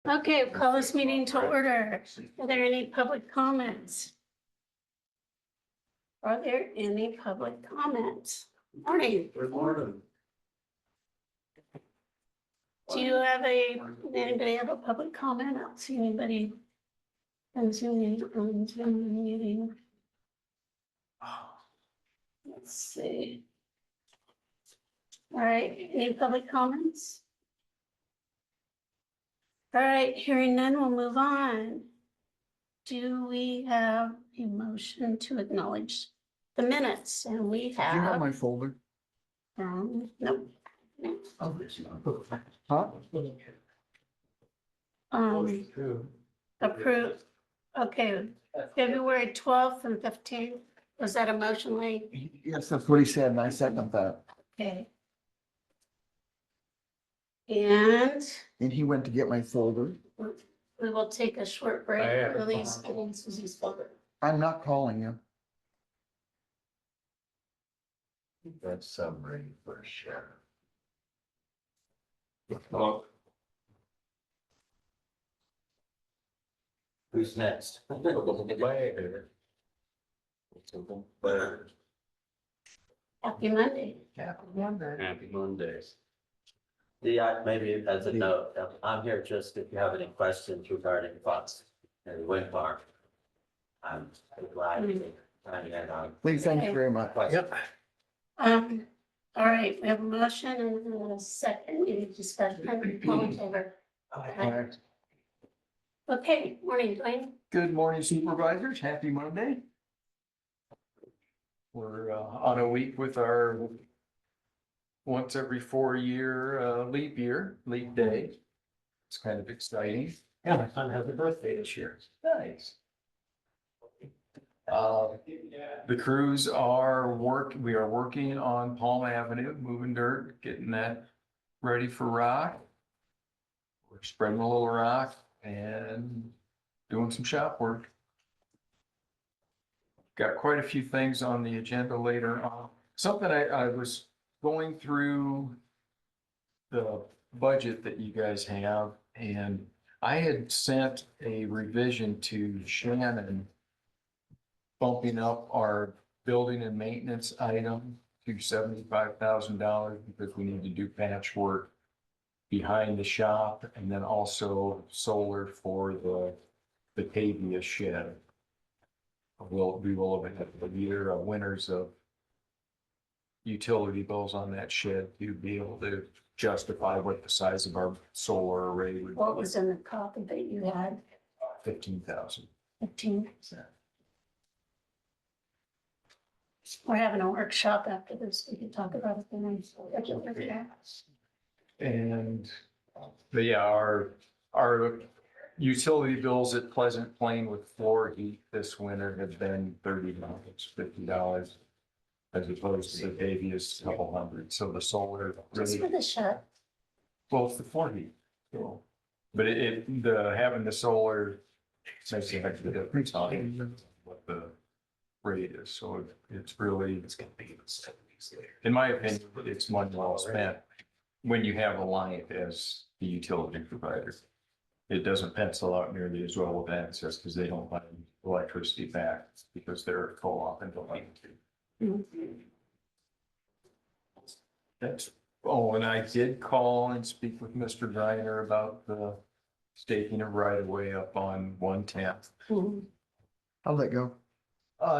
Okay, call this meeting to order. Are there any public comments? Are there any public comments? Morning. Good morning. Do you have anybody have a public comment? I don't see anybody on Zoom meeting. Let's see. All right, any public comments? All right, hearing none, we'll move on. Do we have a motion to acknowledge the minutes? And we Do you have have, my folder? nope. Huh? Approved, okay, February 12th and 15th, was that a motion late? Yes, that's what he said, and I second that. Okay. And And he went to get my folder. we will take a short break, release getting Susie's folder. I'm not calling you. That's summary for sure. Who's next? Happy Monday. Happy Mondays. Yeah, maybe as a note, I'm here just if you have any questions regarding funds and the wind farm. I'm glad to get on. Please, thank you very much. Yep. All right, we have a motion and a second, any discussion, all in favor? Aye. Okay, morning, Dwayne. Good morning, supervisors. Happy Monday. We're on a week with our once every 4 year leap day. It's kind of exciting. Yeah, my son has a birthday this year. Nice. The crews we are working on Palm Avenue, moving dirt, getting that ready for rock. We're spreading a little rock and doing some shop work. Got quite a few things on the agenda later on. Something I was going through the budget that you guys have, and I had sent a revision to Shannon bumping up our building and maintenance item to $75,000 because we need to do patchwork behind the shop and then also solar for the Batavia shed. We will have a year of winters of utility bills on that shed to be able to justify what the size of our solar array would be. What was in the copy that you had? 15,000. 15. We're having a workshop after this. We can talk about it then. But yeah, our utility bills at Pleasant Plain with floor heat this winter have been $30, $50, as opposed to Batavia's couple hundred. So the solar Just for really, the shut. well, it's the floor heat. So, but having the solar makes a heck of a difference on what the rate is. So it's really, in my opinion, it's money well spent when you have Alliant as the utility provider. It doesn't pencil out nearly as well with Access because they don't buy electricity back because they're a co-op and Alliant. And I did call and speak with Mr. Griner about the staking of right of way up on 110th. How'd that go?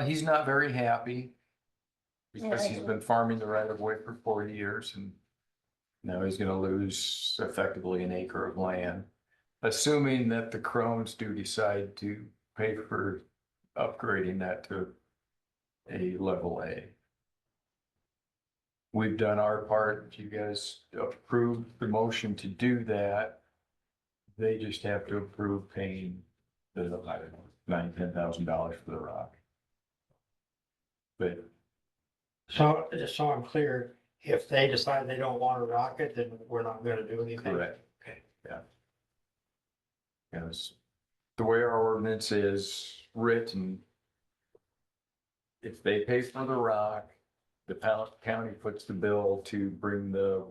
He's not very happy because Yeah. he's been farming the right of way for 40 years and now he's gonna lose effectively an acre of land. Assuming that the Crones do decide to pay for upgrading that to a level A. We've done our part. If you guys approve the motion to do that, they just have to approve paying the, I don't know, $9,000-10,000 for the rock. But So, just so I'm clear, if they decide they don't want to rock it, then we're not gonna do anything? correct. Okay. Yeah. Because the way our ordinance is written, if they pay for the rock, the county puts the bill to bring the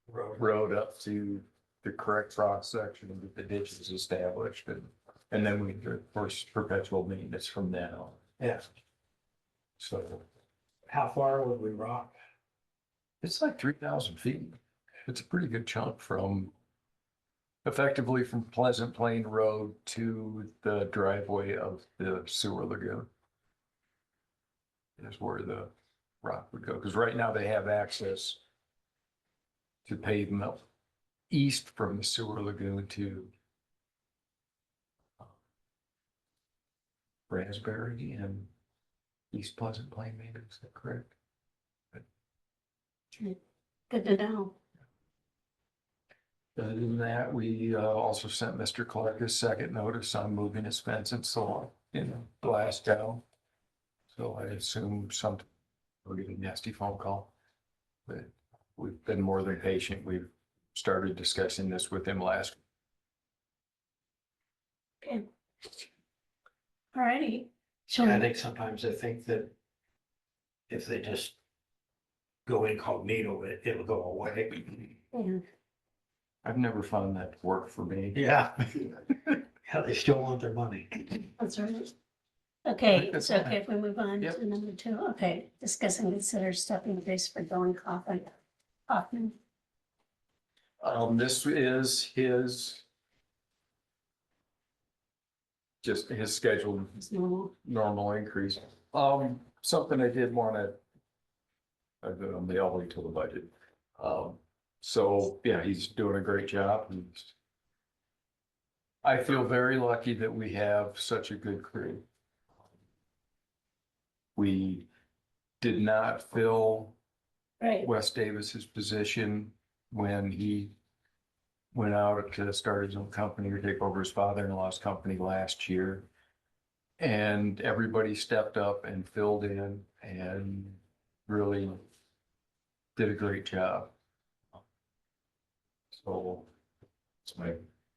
road up to the correct cross section, and get the ditches established, and then we, of course, perpetual maintenance from then on. Yeah, So how far would we rock? it's like 3,000 feet. It's a pretty good chunk effectively from Pleasant Plain Road to the driveway of the sewer lagoon. Is where the rock would go, because right now they have access to pavement east from the sewer lagoon to Raspberry and East Pleasant Plain, maybe, is that correct? Good to know. Other than that, we also sent Mr. Clark a second notice on moving his fence and so on in Glasgow. So I assume we'll get a nasty phone call. But we've been more than patient. We've started discussing this with him last. Okay. Alrighty. So I think sometimes I think that if they just go incognito, it'll go away. yeah, I've never found that to work for me. Yeah. Yeah, they still want their money. that's right. Okay, That's so fine. okay, if we move on Yep. to number 2, okay, discuss and consider stepping base for Dylan Kaufman. This is just his scheduled It's normal. normal increase. Something I did wanna. I've been on the all the way till the budget. So, yeah, he's doing a great job. I feel very lucky that we have such a good crew. We did not fill Right, Wes Davis's position when he went out to start his own company or take over his father-in-law's company last year. And everybody stepped up and filled in and really did a great job. So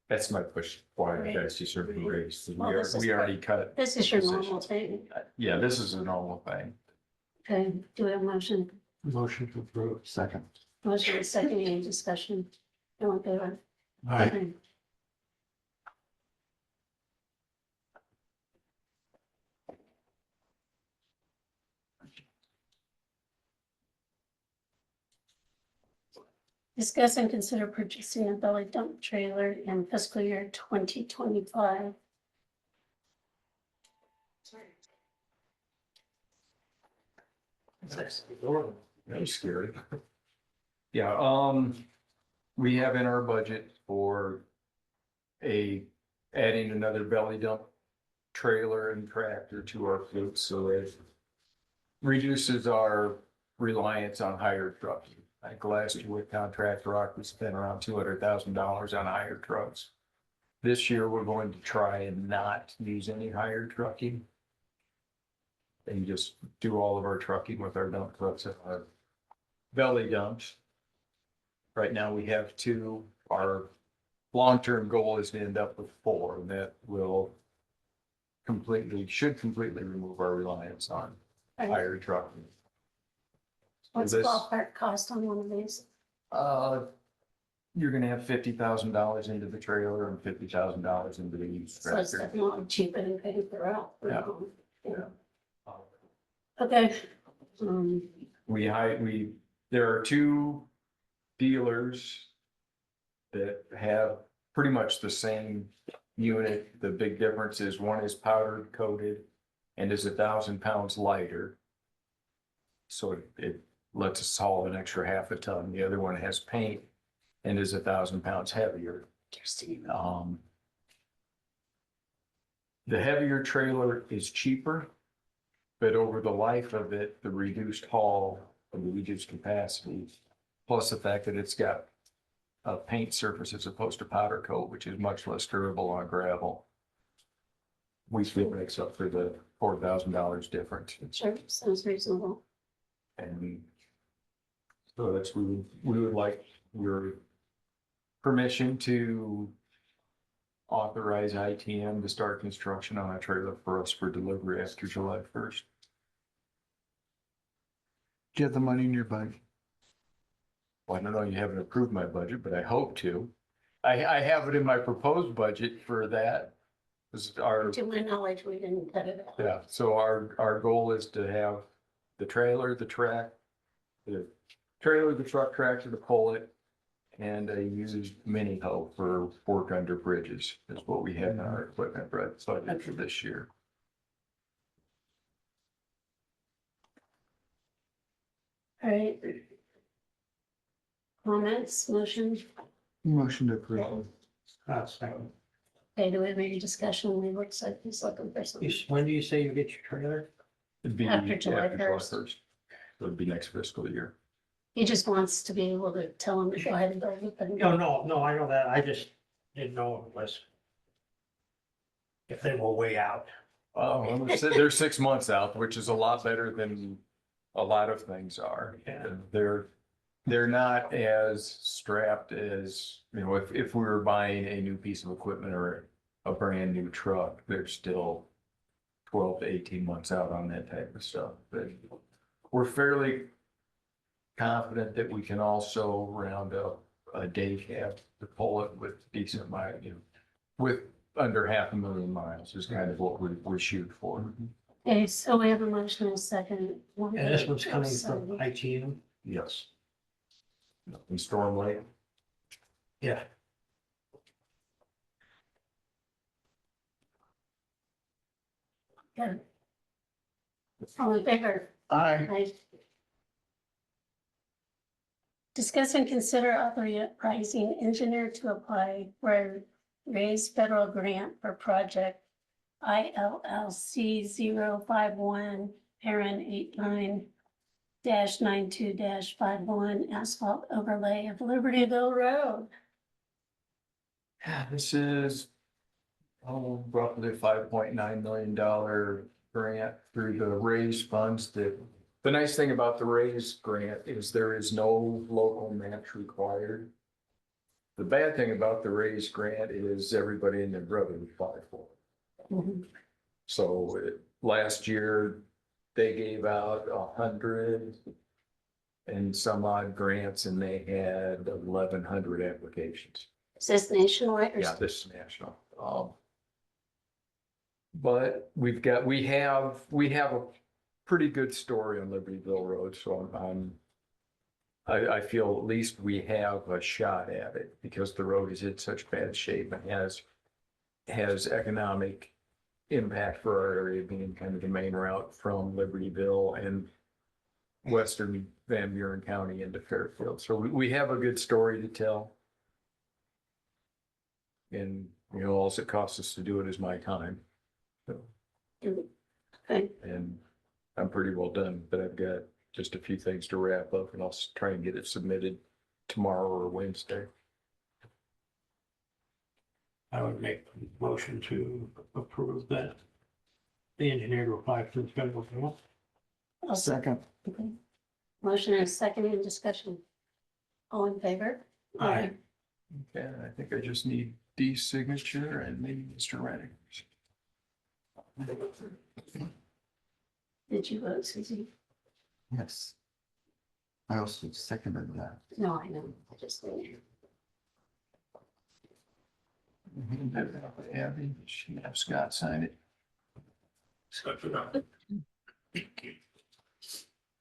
that's my push for you guys to serve the race. Well, this is We already cut. this is your Position. normal thing. Yeah, this is a normal thing. Okay, do we have a motion? Motion to approve. Second. Motion is second, any discussion? No one favor? All right. Okay. Discuss and consider purchasing a belly dump trailer in fiscal year 2025. That was scary. Yeah, we have in our budget for adding another belly dump trailer and tractor to our fleet, so it reduces our reliance on hired trucks. Like last year with Contract Rock, we spent around $200,000 on hired trucks. This year, we're going to try and not use any hired trucking. And just do all of our trucking with our dump trucks and our belly dumps. Right now, we have 2. Our long-term goal is to end up with 4, and that will should completely remove our reliance on hired trucking. What's This- ballpark cost on one of these? You're gonna have $50,000 into the trailer and $50,000 into the used So it's tractor. definitely cheaper than paying for out. Yeah. Okay. There are 2 dealers that have pretty much the same unit. The big difference is one is powdered coated and is 1,000 pounds lighter. So it lets us haul an extra half a ton. The other one has paint and is 1,000 pounds heavier. Interesting. The heavier trailer is cheaper, but over the life of it, the reduced haul and the reduced capacity, plus the fact that it's got a paint surface as opposed to powder coat, which is much less durable on gravel. We feel makes up for the $4,000 difference. Sure, sounds reasonable. And so we would like your permission to authorize ITM to start construction on a trailer for us for delivery after July 1st. Do you have the money in your budget? Well, I don't know, you haven't approved my budget, but I hope to. I have it in my proposed budget for that. This is our, To my knowledge, we didn't cut it out. yeah, so our goal is to have the trailer, the truck, the truck tractor to pull it, and a used mini hoe for work under bridges is what we have in our equipment budget for this year. All right. Comments, motion? Motion to approve. Second. Okay, do we have any discussion? We looks like he's looking for something. When do you say you get your trailer? It'd be After July July 1st. 1st. It would be next fiscal year. He just wants to be able to tell him to go ahead and go with it. No, I know that. I just didn't know if it was. If they were way out. Oh, they're 6 months out, which is a lot better than a lot of things are. Yeah. They're not as strapped as, you know, if we were buying a new piece of equipment or a brand new truck, they're still 12 to 18 months out on that type of stuff. But we're fairly confident that we can also round up a day cab to pull it with decent mileage, you know, with under 500,000 miles is kind of what we shoot for. Okay, so we have a motion and a second. And this one's coming from ITM? Yes. In Storm Lake. Yeah. Good. All in favor? Aye. Aye. Discuss and consider authorizing engineer to apply for a raised federal grant for project ILLC 051 parent 89-92-51 asphalt overlay of Libertyville Road. Yeah, this is roughly $5.9 million grant through the raised funds. That the nice thing about the raised grant is there is no local match required. The bad thing about the raised grant is everybody and their brother applied for it. So last year, they gave out 100 and some odd grants, and they had 1,100 applications. Is this nationwide or? Yeah, this is national. But we have a pretty good story on Libertyville Road, so I feel at least we have a shot at it because the road is in such bad shape and has economic impact for our area, being kind of the main route from Libertyville and western Van Buren County into Fairfield. So we have a good story to tell. And, you know, all it costs us to do it is my time. So, Okay, and I'm pretty well done, but I've got just a few things to wrap up, and I'll try and get it submitted tomorrow or Wednesday. I would make a motion to approve that. The engineer to apply for the federal grant. I'll Second. okay. Motion and a second in discussion. All in favor? Aye. Okay, I think I just need Dee's signature and maybe Mr. Rennick. Did you vote, Susie? Yes. I also seconded that. No, I know. I just didn't. Abby, she have Scott sign it.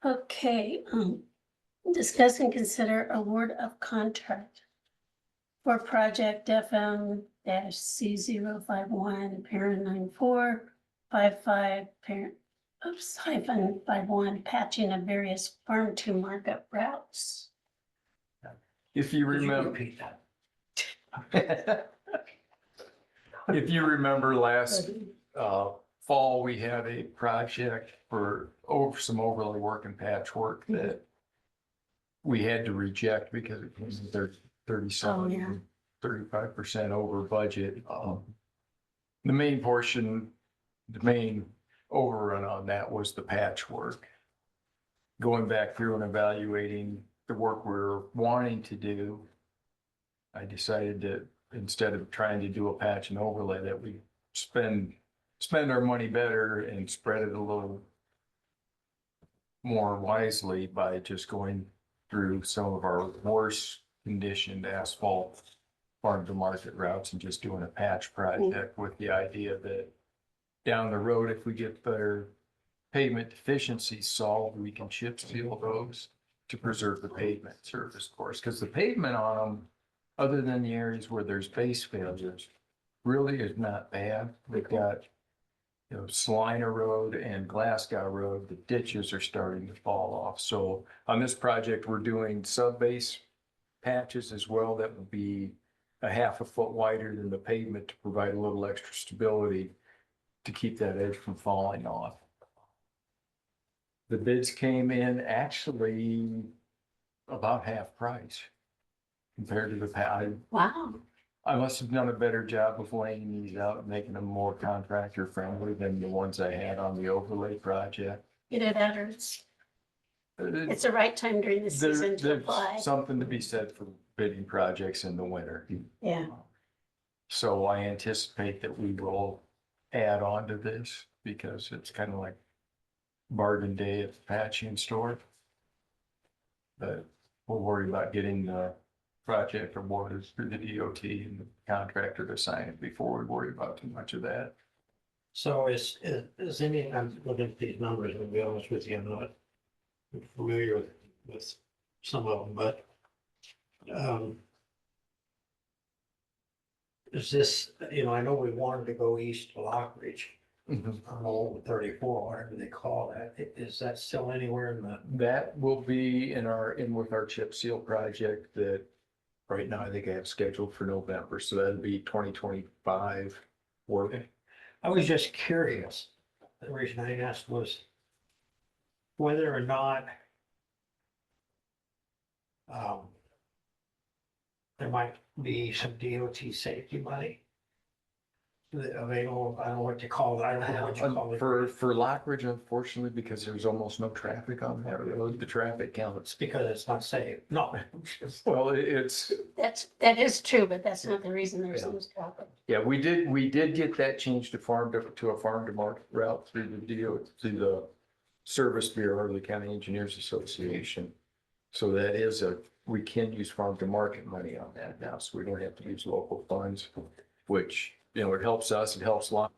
Okay, discuss and consider award of contract for project FM-C 051 parent 9455 parent, -51 patching of various farm to market routes. If you Could you remember, repeat that? if you remember last fall, we had a project for some overlay work and patchwork that we had to reject because it was 37, 35% over budget. The main portion, the main overrun on that was the patchwork. Going back through and evaluating the work we're wanting to do, I decided that instead of trying to do a patch and overlay, that we spend our money better and spread it a little more wisely by just going through some of our worst conditioned asphalt farm to market routes and just doing a patch project with the idea that down the road, if we get their pavement deficiencies solved, we can chip seal those to preserve the pavement surface course, because the pavement on them, other than the areas where there's base failures, really is not bad. They've got, you know, Salina Road and Glasgow Road, the ditches are starting to fall off. So on this project, we're doing sub-base patches as well that will be a half a foot wider than the pavement to provide a little extra stability to keep that edge from falling off. The bids came in actually about half price compared to the past. Wow. I must have done a better job of laying these out and making them more contractor friendly than the ones I had on the overlay project. Either that or it's the right time during the season to apply. There's something to be said for bidding projects in the winter. Yeah. So I anticipate that we will add on to this because it's kind of like bargain day at the patching store. But we'll worry about getting the project awarded through the DOT and the contractor to sign it before we worry about too much of that. So is any, I'm looking at these numbers, to be honest with you, I'm not familiar with some of them, but is this, I know we wanted to go east to Lockridge, on old 34, whatever they call that. Is that still anywhere in the? That will be in with our chip seal project that right now I think I have scheduled for November. So that'll be 2025 work. I was just curious. The reason I asked was whether or not there might be some DOT safety money available. I don't know what you call it. I don't know what you call it. For Lockridge, unfortunately, because there's almost no traffic on that road, the traffic counts. It's because it's not safe. No. Well, it's, That is true, but that's not the reason there's so much traffic. yeah, we did get that changed to a farm to market route through through the Service Bureau of the County Engineers Association. So that is we can use farm to market money on that now, so we don't have to use local funds, which, it helps us, it helps lot.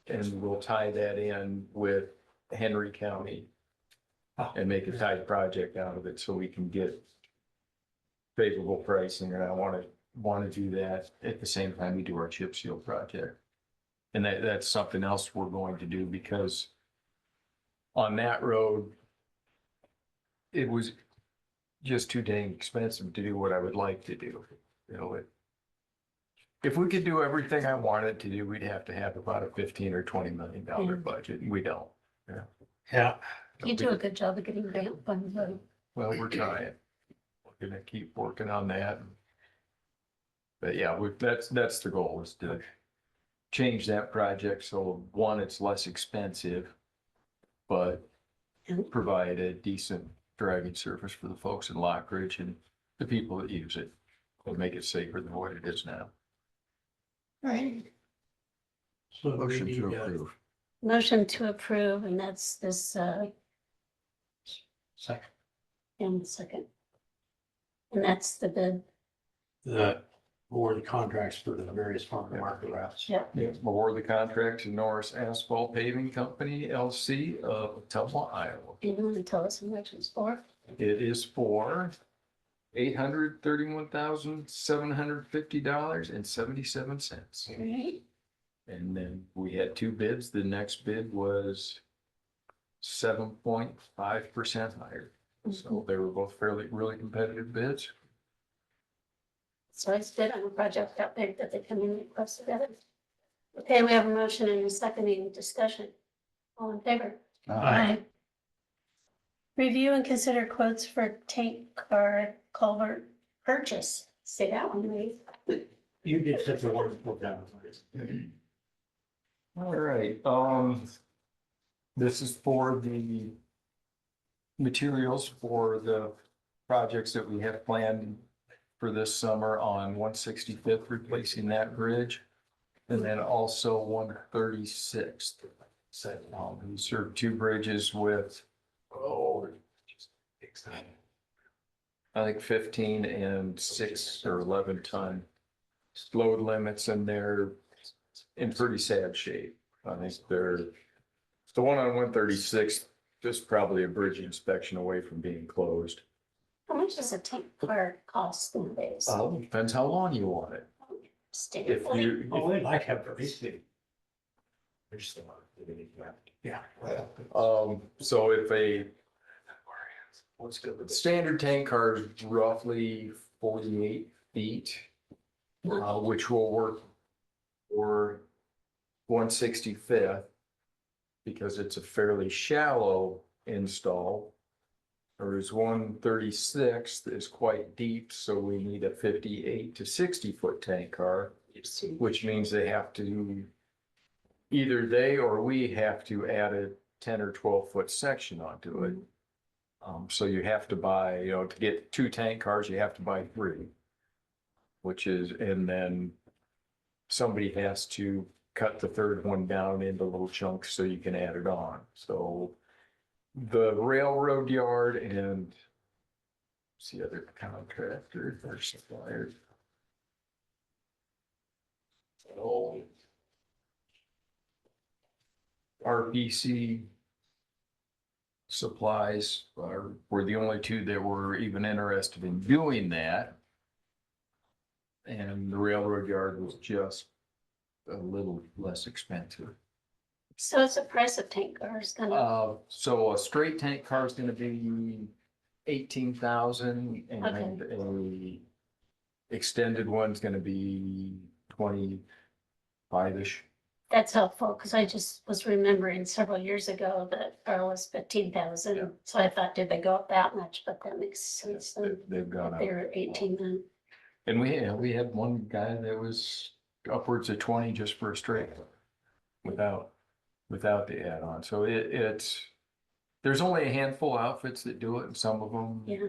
And we'll tie that in with Henry County and make a tight project out of it so we can get favorable pricing. And I want to do that at the same time we do our chip seal project. And that's something else we're going to do because on that road, it was just too dang expensive to do what I would like to do. If we could do everything I wanted to do, we'd have to have about a $15 or $20 million budget, and we don't. Yeah. You do a good job of getting grant funds. Well, we're trying. We're gonna keep working on that. But yeah, that's the goal, is to change that project so one, it's less expensive, but provide a decent driving surface for the folks in Lockridge and the people that use it. Will make it safer than what it is now. Right. So we Motion need, to approve. Motion to approve, and that's this, second, in the second. And that's the bid. the award contracts for the various farm to market routes. Yeah. Award the contract to Norris Asphalt Paving Company, LC of Tulsa, Iowa. And you want to tell us how much it's for? It is for $831,750.77. Right. And then we had two bids. The next bid was 7.5% higher. So they were both really competitive bids. So it's bid on a project that big that they come in and request together. Okay, we have a motion and a seconding discussion. All in favor? Aye. Review and consider quotes for tank car culvert purchase. Say that one, please. You did such a wonderful job. All right, this is for the materials for the projects that we have planned for this summer on 165th, replacing that bridge. And then also 136th. So, we serve two bridges with, I think 15 and 6 or 11 ton load limits, and they're in pretty sad shape. I think they're, the one on 136, just probably a bridge inspection away from being closed. How much does a tank car cost nowadays? Depends how long you want it. Standard. If you, Oh, they like have a receipt. Yeah. so if a standard tank car is roughly 48 feet, which will work for 165th, because it's a fairly shallow install. Whereas 136th is quite deep, so we need a 58 to 60-foot tank car, which means they have to, either they or we have to add a 10 or 12-foot section onto it. So you have to buy, to get 2 tank cars, you have to buy 3, which is, and then somebody has to cut the third one down into little chunks so you can add it on. So the railroad yard and what's the other contractor or supplier? Oh, RPC supplies were the only 2 that were even interested in doing that. And the railroad yard was just a little less expensive. So it's the price of tank cars gonna, So a straight tank car is gonna be 18,000 and a extended one's gonna be 25-ish. that's helpful, because I just was remembering several years ago that car was 15,000. Yeah. So I thought, did they go up that much? But that makes sense. Then They've gone up. they were 18 then. And we had one guy that was upwards of 20 just for a straight without the add-on. So it's, there's only a handful of outfits that do it, and some of them. Yeah.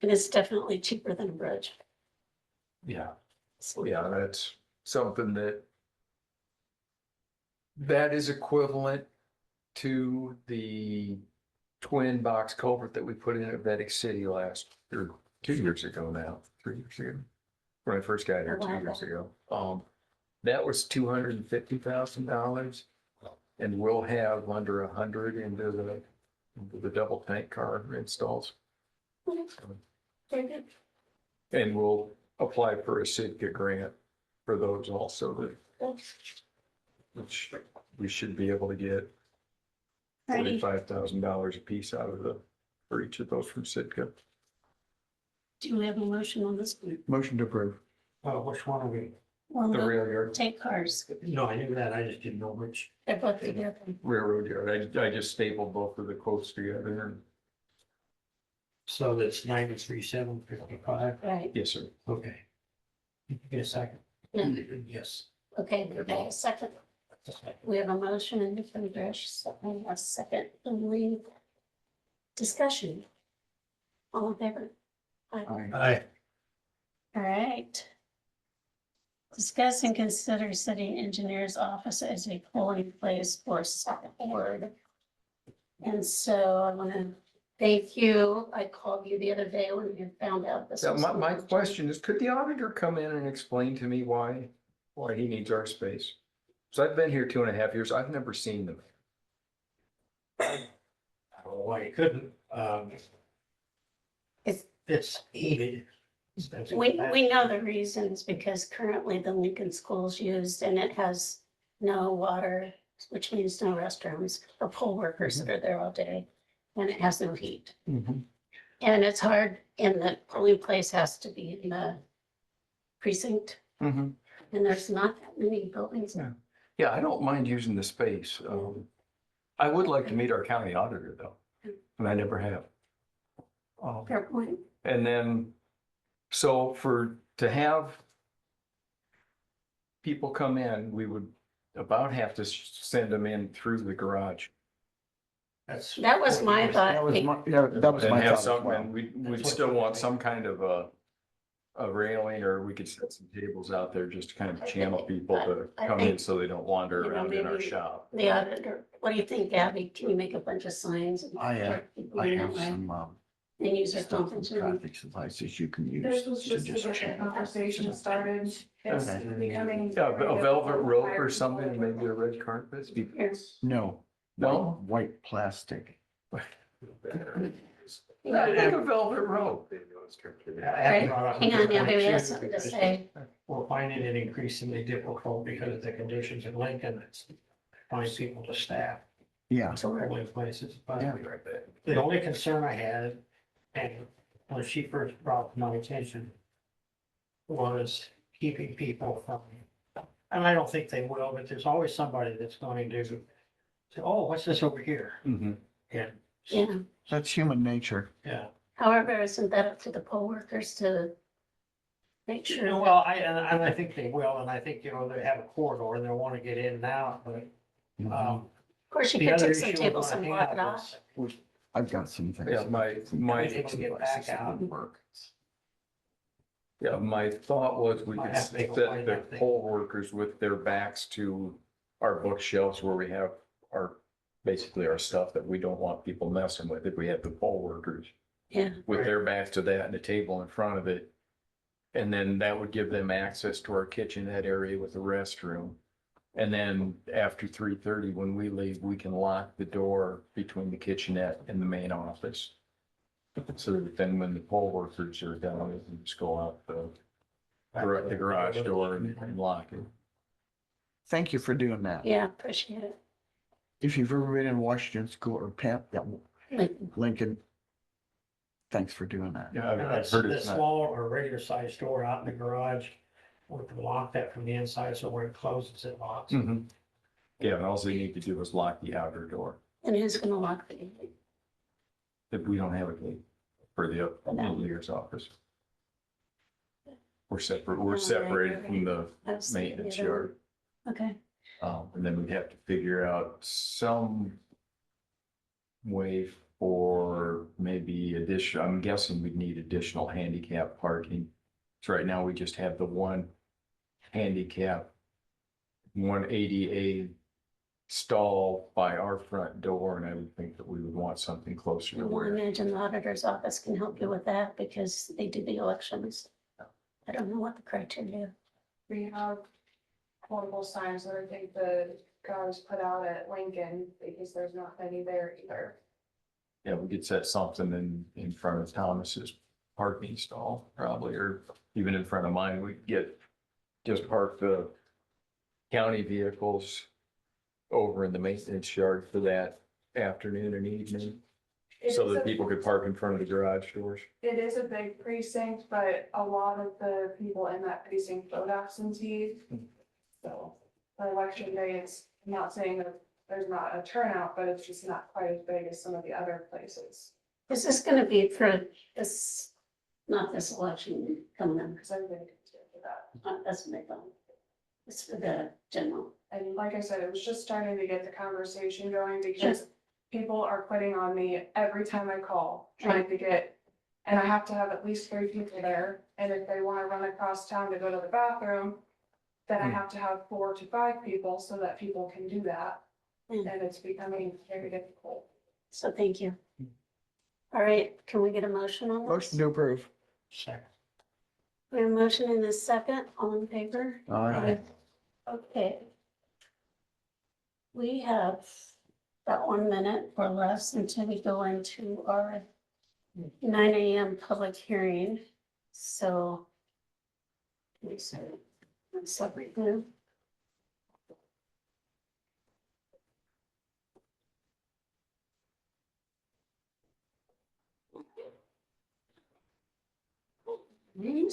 And it's definitely cheaper than a bridge. Yeah, yeah, that's something that is equivalent to the twin box culvert that we put in at Vedic City last, or 2 years ago now, 3 years ago. When I first got here 2 years ago. That was $250,000. And we'll have under 100 into the double tank car installs. Very good. And we'll apply for a Sitka grant for those also, which we should be able to get Alrighty. $45,000 a piece out of for each of those from Sitka. Do we have a motion on this? Motion to approve. Which one are we? Well, The the rail yard, tank cars, No, I knew that. I just didn't know which. they're both together. railroad yard. I just stapled both of the quotes together. And So that's 93,755. Right. yes, sir. Okay. Get a second? Yeah. Yes. Okay, okay, second. We have a motion and a second, only discussion. All in favor? Aye. Aye. All right. Discuss and consider city engineer's office as a polling place for second ward. And so I want to thank you. I called you the other day when you found out this. Yeah, was my question is, could the auditor come in and explain to me why he needs our space? So I've been here 2.5 years. I've never seen them. I don't know why you couldn't. It's heated. We know the reasons because currently the Lincoln School's used and it has no water, which means no restrooms or poll workers that are there all day. And it has no heat. And it's hard, and the polling place has to be in the precinct, and there's not that many buildings. Yeah. Yeah, I don't mind using the space. I would like to meet our county auditor though, and I never have. Fair point. And then, so to have people come in, we would about have to send them in through the garage. That was my thought. That was my, yeah, that was And my have thought as some, well. and we'd still want some kind of a railing, or we could set some tables out there just to kind of channel people to I come in think, so they don't wander you know, around in our maybe shop. The auditor, what do you think, Abby? Can you make a bunch of signs? And I direct people I in have that way? some and use their Stop conference and room. traffic devices you can use. This was to just to get check. the conversation started. It's Okay. becoming. Yeah, a velvet rope or something, maybe a red carpet. Here. No. No? White plastic. Yeah. And a velvet rope. Right, hang on, yeah, maybe has something to say. We're finding it increasingly difficult because of the conditions in Lincoln. It's find people to staff Yeah. polling places. But Yeah. the only concern I had, and when she first brought it to my attention, was keeping people from, and I don't think they will, but there's always somebody that's going to say, oh, what's this over here? Mhm. And, Yeah, That's human nature. yeah. however, isn't that up to the poll workers to make sure? Well, and I think they will, and I think, you know, they have a corridor and they'll want to get in and out, but, Of course, you the could other take some issue tables we're and gonna block it have off. is I've got some things. Yeah, my- People get back out. Work. Yeah, my thought was we Might could have to go set find the that thing. poll workers with their backs to our bookshelves where we have our, basically our stuff that we don't want people messing with. If we have the poll workers Yeah, with Right. their backs to that and a table in front of it. And then that would give them access to our kitchenette area with the restroom. And then after 3:30, when we leave, we can lock the door between the kitchenette and the main office. So that then when the poll workers are done, we can just go out the garage door and lock it. Thank you for doing that. yeah, appreciate it. If you've ever been in Washington School or Like, Lincoln, thanks for doing that. Yeah, And I've that's heard the it's not. small or regular sized door out in the garage. We can lock that from the inside, so when it closes, it locks. Mhm. Yeah, and all they need to do is lock the outer door. and who's gonna lock the gate? If we don't have a gate for the engineer's office. We're separated from the I was thinking maintenance the other yard. one. Okay, And then we'd have to figure out some way for maybe I'm guessing we'd need additional handicap parking. So right now we just have the one handicap, one ADA stall by our front door, and I would think that we would want something closer to well, I where. imagine the auditor's office can help you with that because they do the elections. I don't know what the criteria. We have portable signs that I think the guys put out at Lincoln because there's not many there either. Yeah, we could set something in front of Thomas's parking stall probably, or even in front of mine. We could just park the county vehicles over in the maintenance yard for that afternoon and evening, so that people could park in front of the garage doors. It is a big precinct, but a lot of the people in that precinct vote absentee. So for election day, I'm not saying that there's not a turnout, but it's just not quite as big as some of the other places. Is this gonna be for this, not this election coming up? Because everybody comes here for that. That's what I thought. It's for the general. And like I said, it was just starting to get the conversation going because people are quitting on me every time I call, trying to get, and I have to have at least 3 people there. And if they want to run across town to go to the bathroom, then I have to have 4 to 5 people so that people can do that. Mm. And it's becoming very difficult. So thank you. All right, can we get a motion on this? Motion to approve. Second. We have a motion in a second, all in favor? Aye. Okay. We have about 1 minute or less until we go into our 9 AM public hearing, so. Let's separate them. Right.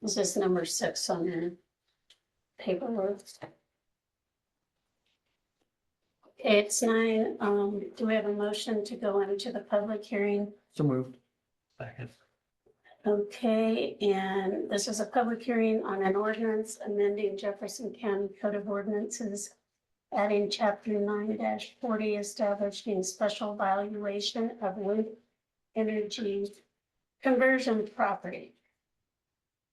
Is this number 6 on your paperwork? Okay, it's 9. Do we have a motion to go into the public hearing? So moved. Second. Okay, and this is a public hearing on an ordinance amending Jefferson County Code of Ordinances, adding chapter 9-40, establishing special valuation of wind energy conversion property.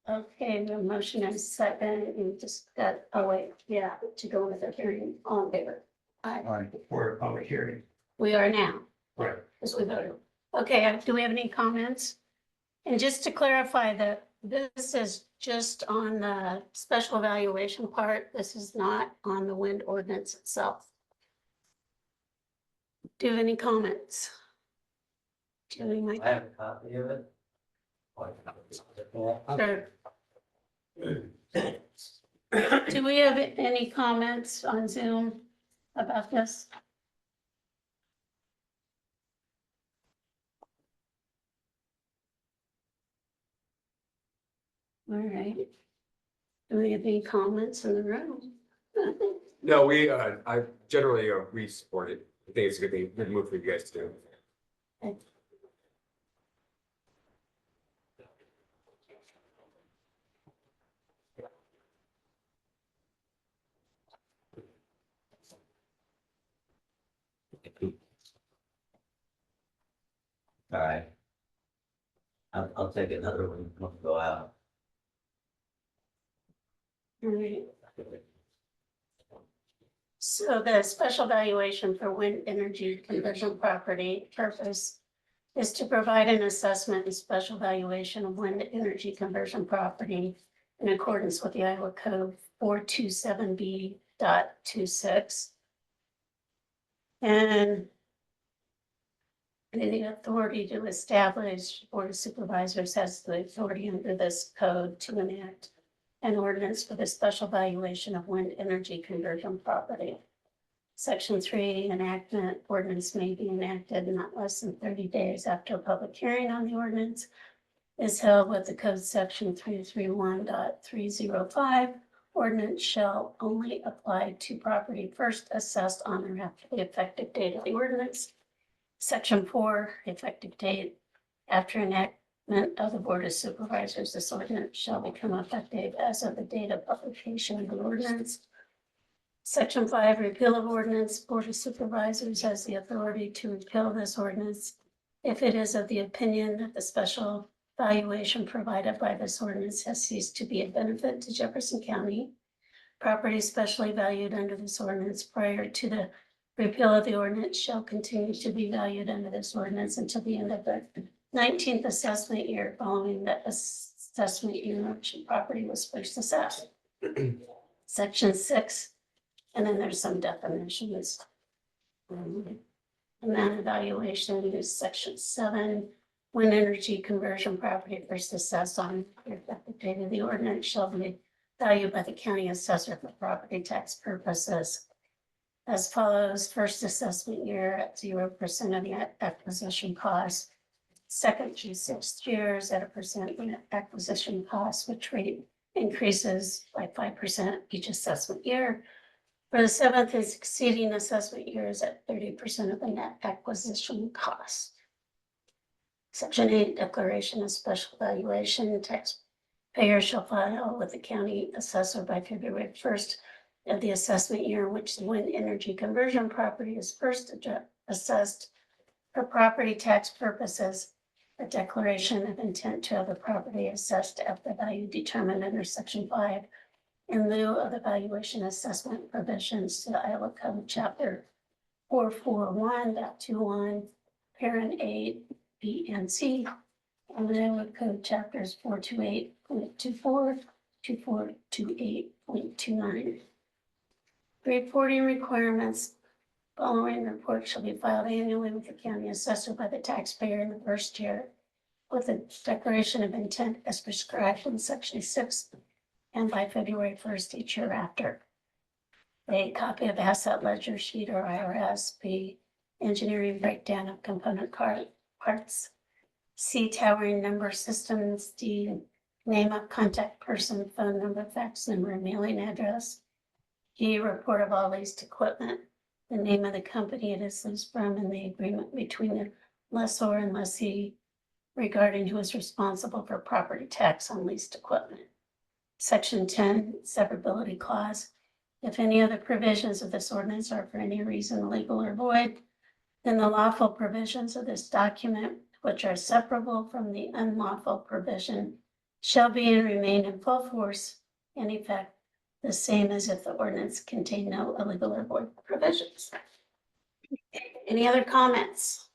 Okay, the motion is second, and just got, oh wait, yeah, to go with the hearing on favor. Aye. All right. for a public hearing. We are now, Right. as we voted. Okay, do we have any comments? And just to clarify that this is just on the special evaluation part. This is not on the wind ordinance itself. Do you have any comments? Julie, Mike? I have a copy of it. Sure. Do we have any comments on Zoom about this? All right. Do we have any comments in the room? No, I generally, we support it. I think it's a good thing, good move for you guys to do. All right. I'll take another one, we'll go out. All right. So the special valuation for wind energy conversion property purpose is to provide an assessment and special valuation of wind energy conversion property in accordance with the Iowa Code 427B.26. And the authority to establish, Board of Supervisors has the authority under this code to enact an ordinance for the special valuation of wind energy conversion property. Section 3, enactment ordinance may be enacted not less than 30 days after a public hearing on the ordinance is held with the code section 331.305. Ordinance shall only apply to property first assessed on or after the effective date of the ordinance. Section 4, effective date. After enactment of the Board of Supervisors, this ordinance shall become effective as of the date of publication of the ordinance. Section 5, repeal of ordinance. Board of Supervisors has the authority to repeal this ordinance if it is of the opinion that the special valuation provided by this ordinance has ceased to be a benefit to Jefferson County. Property specially valued under this ordinance prior to the repeal of the ordinance shall continue to be valued under this ordinance until the end of the 19th assessment year following the assessment year in which the property was first assessed. Section 6, and then there's some definitions. And then evaluation is section 7. Wind energy conversion property first assessed on the effective date of the ordinance shall be valued by the county assessor for property tax purposes. As follows: first assessment year at 0% of the acquisition cost. Second through 6th years at 1% acquisition cost, which rate increases by 5% each assessment year. For the 7th and succeeding assessment years at 30% of the net acquisition cost. Section 8, declaration of special valuation. Taxpayer shall file with the county assessor by February 1st of the assessment year in which the wind energy conversion property is first assessed for property tax purposes. A declaration of intent to have the property assessed at the value determined under section 5 in lieu of the valuation assessment provisions to the Iowa Code chapter 441.21, parent 8, B and C, and the Iowa Code chapters 428.24 to 428.29. Reporting requirements. Following report shall be filed annually with the county assessor by the taxpayer in the first year with a declaration of intent as prescribed in section 6 and by February 1st each year after. A copy of asset ledger sheet or IRS. B, engineering breakdown of component parts. C, towering number systems. D, name of contact person, phone number, fax number, and mailing address. E, report of all leased equipment, the name of the company it is leased from, and the agreement between the lessor and lessee regarding who is responsible for property tax on leased equipment. Section 10, severability clause. If any of the provisions of this ordinance are for any reason illegal or void, then the lawful provisions of this document, which are separable from the unlawful provision, shall be and remain in full force and effect, the same as if the ordinance contained no illegal or void provisions. Any other comments?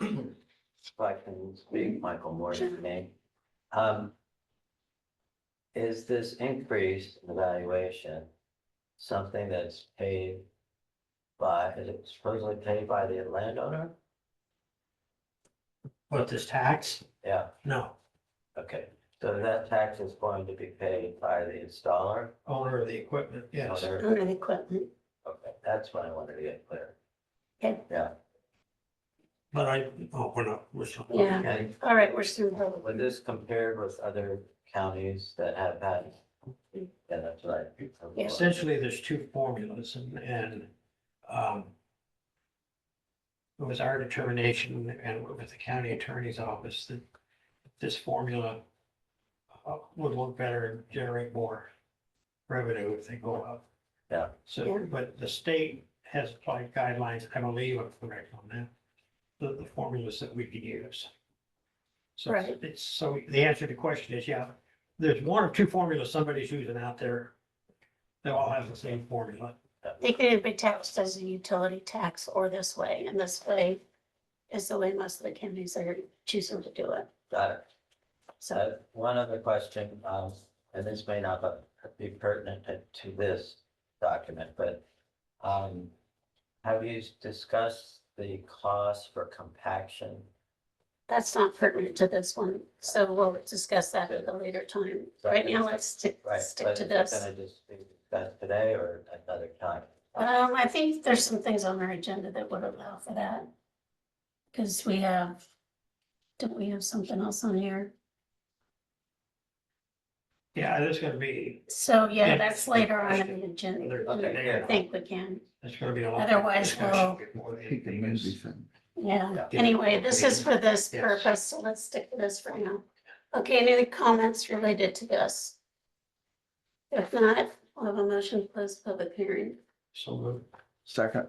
If I can speak, Michael Morgan, name. Is this increase in evaluation something that's paid by, is it supposedly paid by the landowner? What, this tax? Yeah, No, okay, so that tax is going to be paid by the installer? owner of the equipment, yes. Owner? Owner of equipment. Okay, that's what I wanted to get clear. Okay. Yeah, But we're not, we're still. Yeah. and All right, we're still. when this compared with other counties that have had, yeah, that's right. Yeah. Essentially, there's two formulas um, it was our determination and with the county attorney's office that this formula would work better and generate more revenue if they go up. Yeah. So, Yeah. but the state has applied guidelines, I believe I'm correct on that, the formulas that we could use. So Right. so the answer to the question is, yeah, there's one or two formulas somebody's using out there. They all have the same formula. They can be taxed as a utility tax or this way, and this way is the way most of the counties are choosing to do it. Got it. So, One other question, and this may not be pertinent to this document, but have you discussed the cost for compaction? that's not pertinent to this one, so we'll discuss that at a later time. Right now, let's stick Right, to but is it this. gonna just be discussed today or another time? I think there's some things on our agenda that would allow for that. Cause we have, don't we have something else on here? Yeah, there's gonna be, So, yeah, Yeah. that's later on in the agenda. Okay, I think we can, there's gonna be a lot. of Otherwise, discussion we'll- before the Pick the thing is- movie thing. yeah. Yeah. Anyway, this is for this Yes. purpose, so let's stick to this for now. Okay, any other comments related to this? If not, we'll have a motion to close the public hearing. So moved. Second,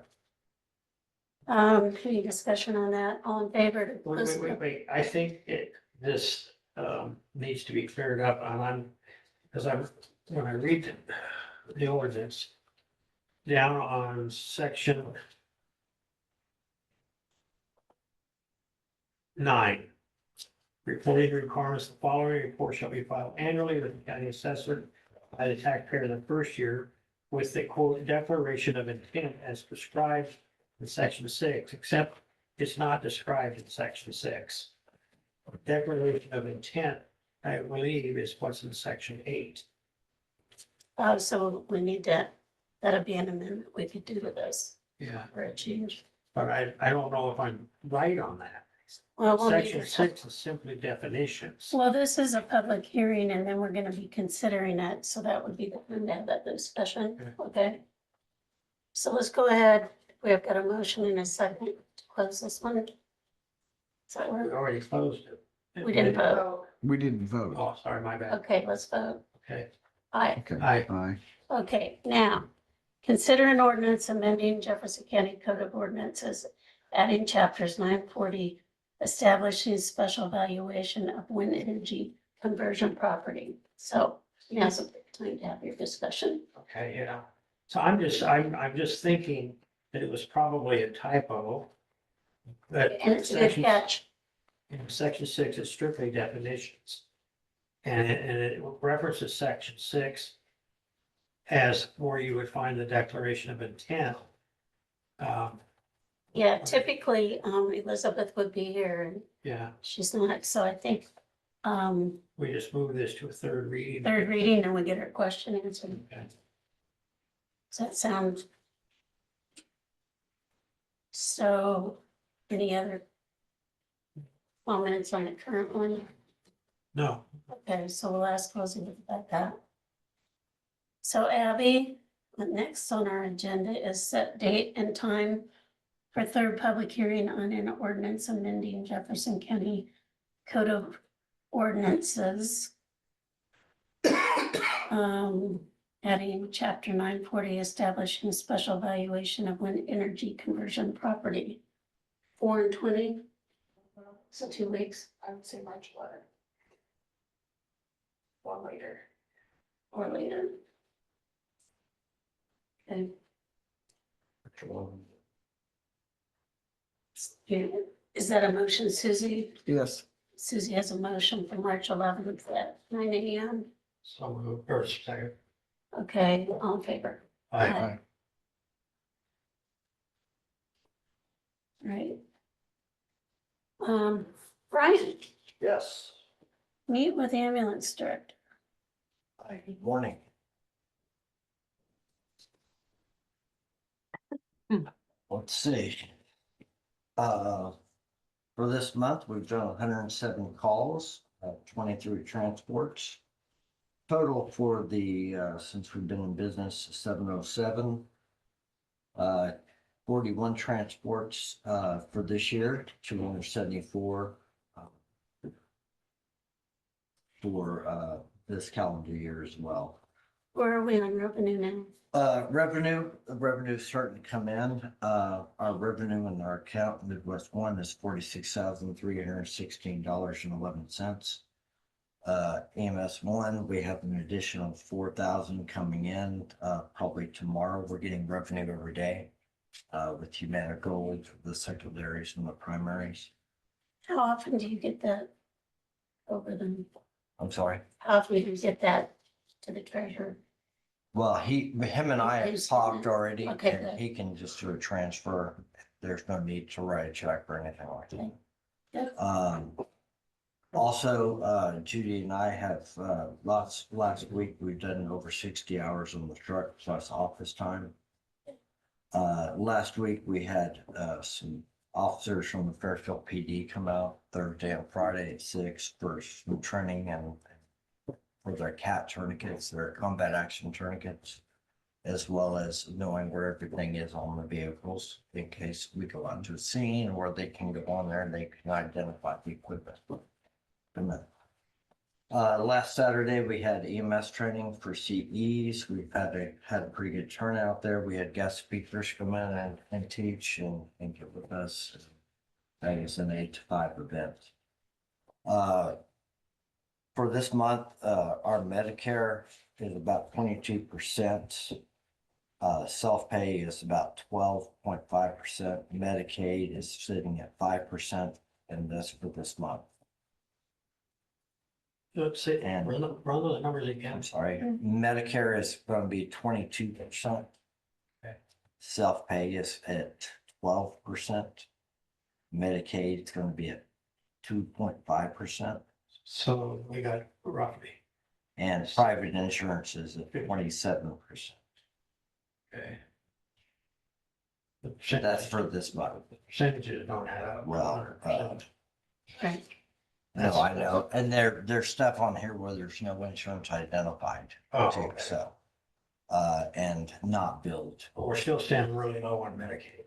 Any discussion on that? All in favor? to close the- Wait, I think this, needs to be cleared up, because when I read the ordinance, down on section 9. Reporting requirements, the following report shall be filed annually with the county assessor by the taxpayer in the first year with the quote declaration of intent as prescribed in section 6, except it's not described in section 6. Declaration of intent, I believe, is what's in section 8. So we need to, that'll be an amendment we could do to this Yeah. for a change. But I don't know if I'm right on that. Well, we'll need Section to- 6 is simply definitions. Well, this is a public hearing and then we're gonna be considering it, so that would be the time to have that discussion, okay? So let's go ahead, we have got a motion and a second to close this one. Does that We work? already closed it. We didn't vote. So we didn't vote. Oh, sorry, my bad. Okay, let's vote. Okay. Aye. Okay, Aye. aye. Okay, now, consider an ordinance amending Jefferson County Code of Ordinances, adding chapters 940, establishing special valuation of wind energy conversion property. So now's a good time to have your discussion. Okay, yeah. So I'm just thinking that it was probably a typo. That And it's a good section- catch. in section 6 is strictly definitions. And it references section 6 as where you would find the declaration of intent. Yeah, typically, Elizabeth would be here and Yeah, she's not, so I think, we just move this to a third reading. third reading and we get her question answered. Okay. Does that sound? So, any other comments on the current one? No, Okay, so we'll ask Elizabeth about that. So Abby, the next on our agenda is set date and time for third public hearing on an ordinance amending Jefferson County Code of Ordinances. Adding chapter 940, establishing special valuation of wind energy conversion property. 4 and 20, so 2 weeks. I would say March 11th. or later. or later. Okay. Is that a motion, Susie? Yes. Susie has a motion for March 11th at 9 a.m. So moved, or second. Okay, all in favor? Aye. Aye. Right. Brian, Yes. meet with ambulance director. Hi, good morning. Let's see. For this month, we've done 107 calls, 23 transports. Total for the, since we've been in business, 707. 41 transports, for this year, 274. For, this calendar year as well. Where are we on revenue now? Revenue's starting to come in. Our revenue in our account, Midwest One, is $46,316.11. EMS One, we have an additional 4,000 coming in, probably tomorrow. We're getting revenue every day, with Humana Gold, the secondaries and the primaries. How often do you get that over them? I'm sorry. How often do you get that to the treasurer? Well, him and I have He's- talked already, Okay, and good. he can just do a transfer. There's no need to write a check or anything like that. Good. Also, Judy and I have, last week, we've done over 60 hours on the truck plus office time. Last week, we had, some officers from the Fairfield PD come out Thursday and Friday at 6 for some training and for their CAT tourniquets, their combat action tourniquets, as well as knowing where everything is on the vehicles in case we go out to a scene, or they can go on there and they can identify the equipment. Last Saturday, we had EMS training for CEs. We've had a pretty good turnout there. We had guest speakers come in and teach and get with us. That is an 8 to 5 event. For this month, our Medicare is about 22%. Self-pay is about 12.5%. Medicaid is sitting at 5%, and that's for this month. Let's see, And- run those numbers again. I'm sorry, Medicare is going to be 22%. Okay. Self-pay is at 12%. Medicaid is going to be at 2.5%. So we got roughly, And private insurance is at 27%. okay. That's for this month. Percentages don't add up. Well, 100%. Right. No, I know. And there's stuff on here where there's no insurance identified Oh, too, okay. so. And not billed. But we're still standing really low on Medicaid.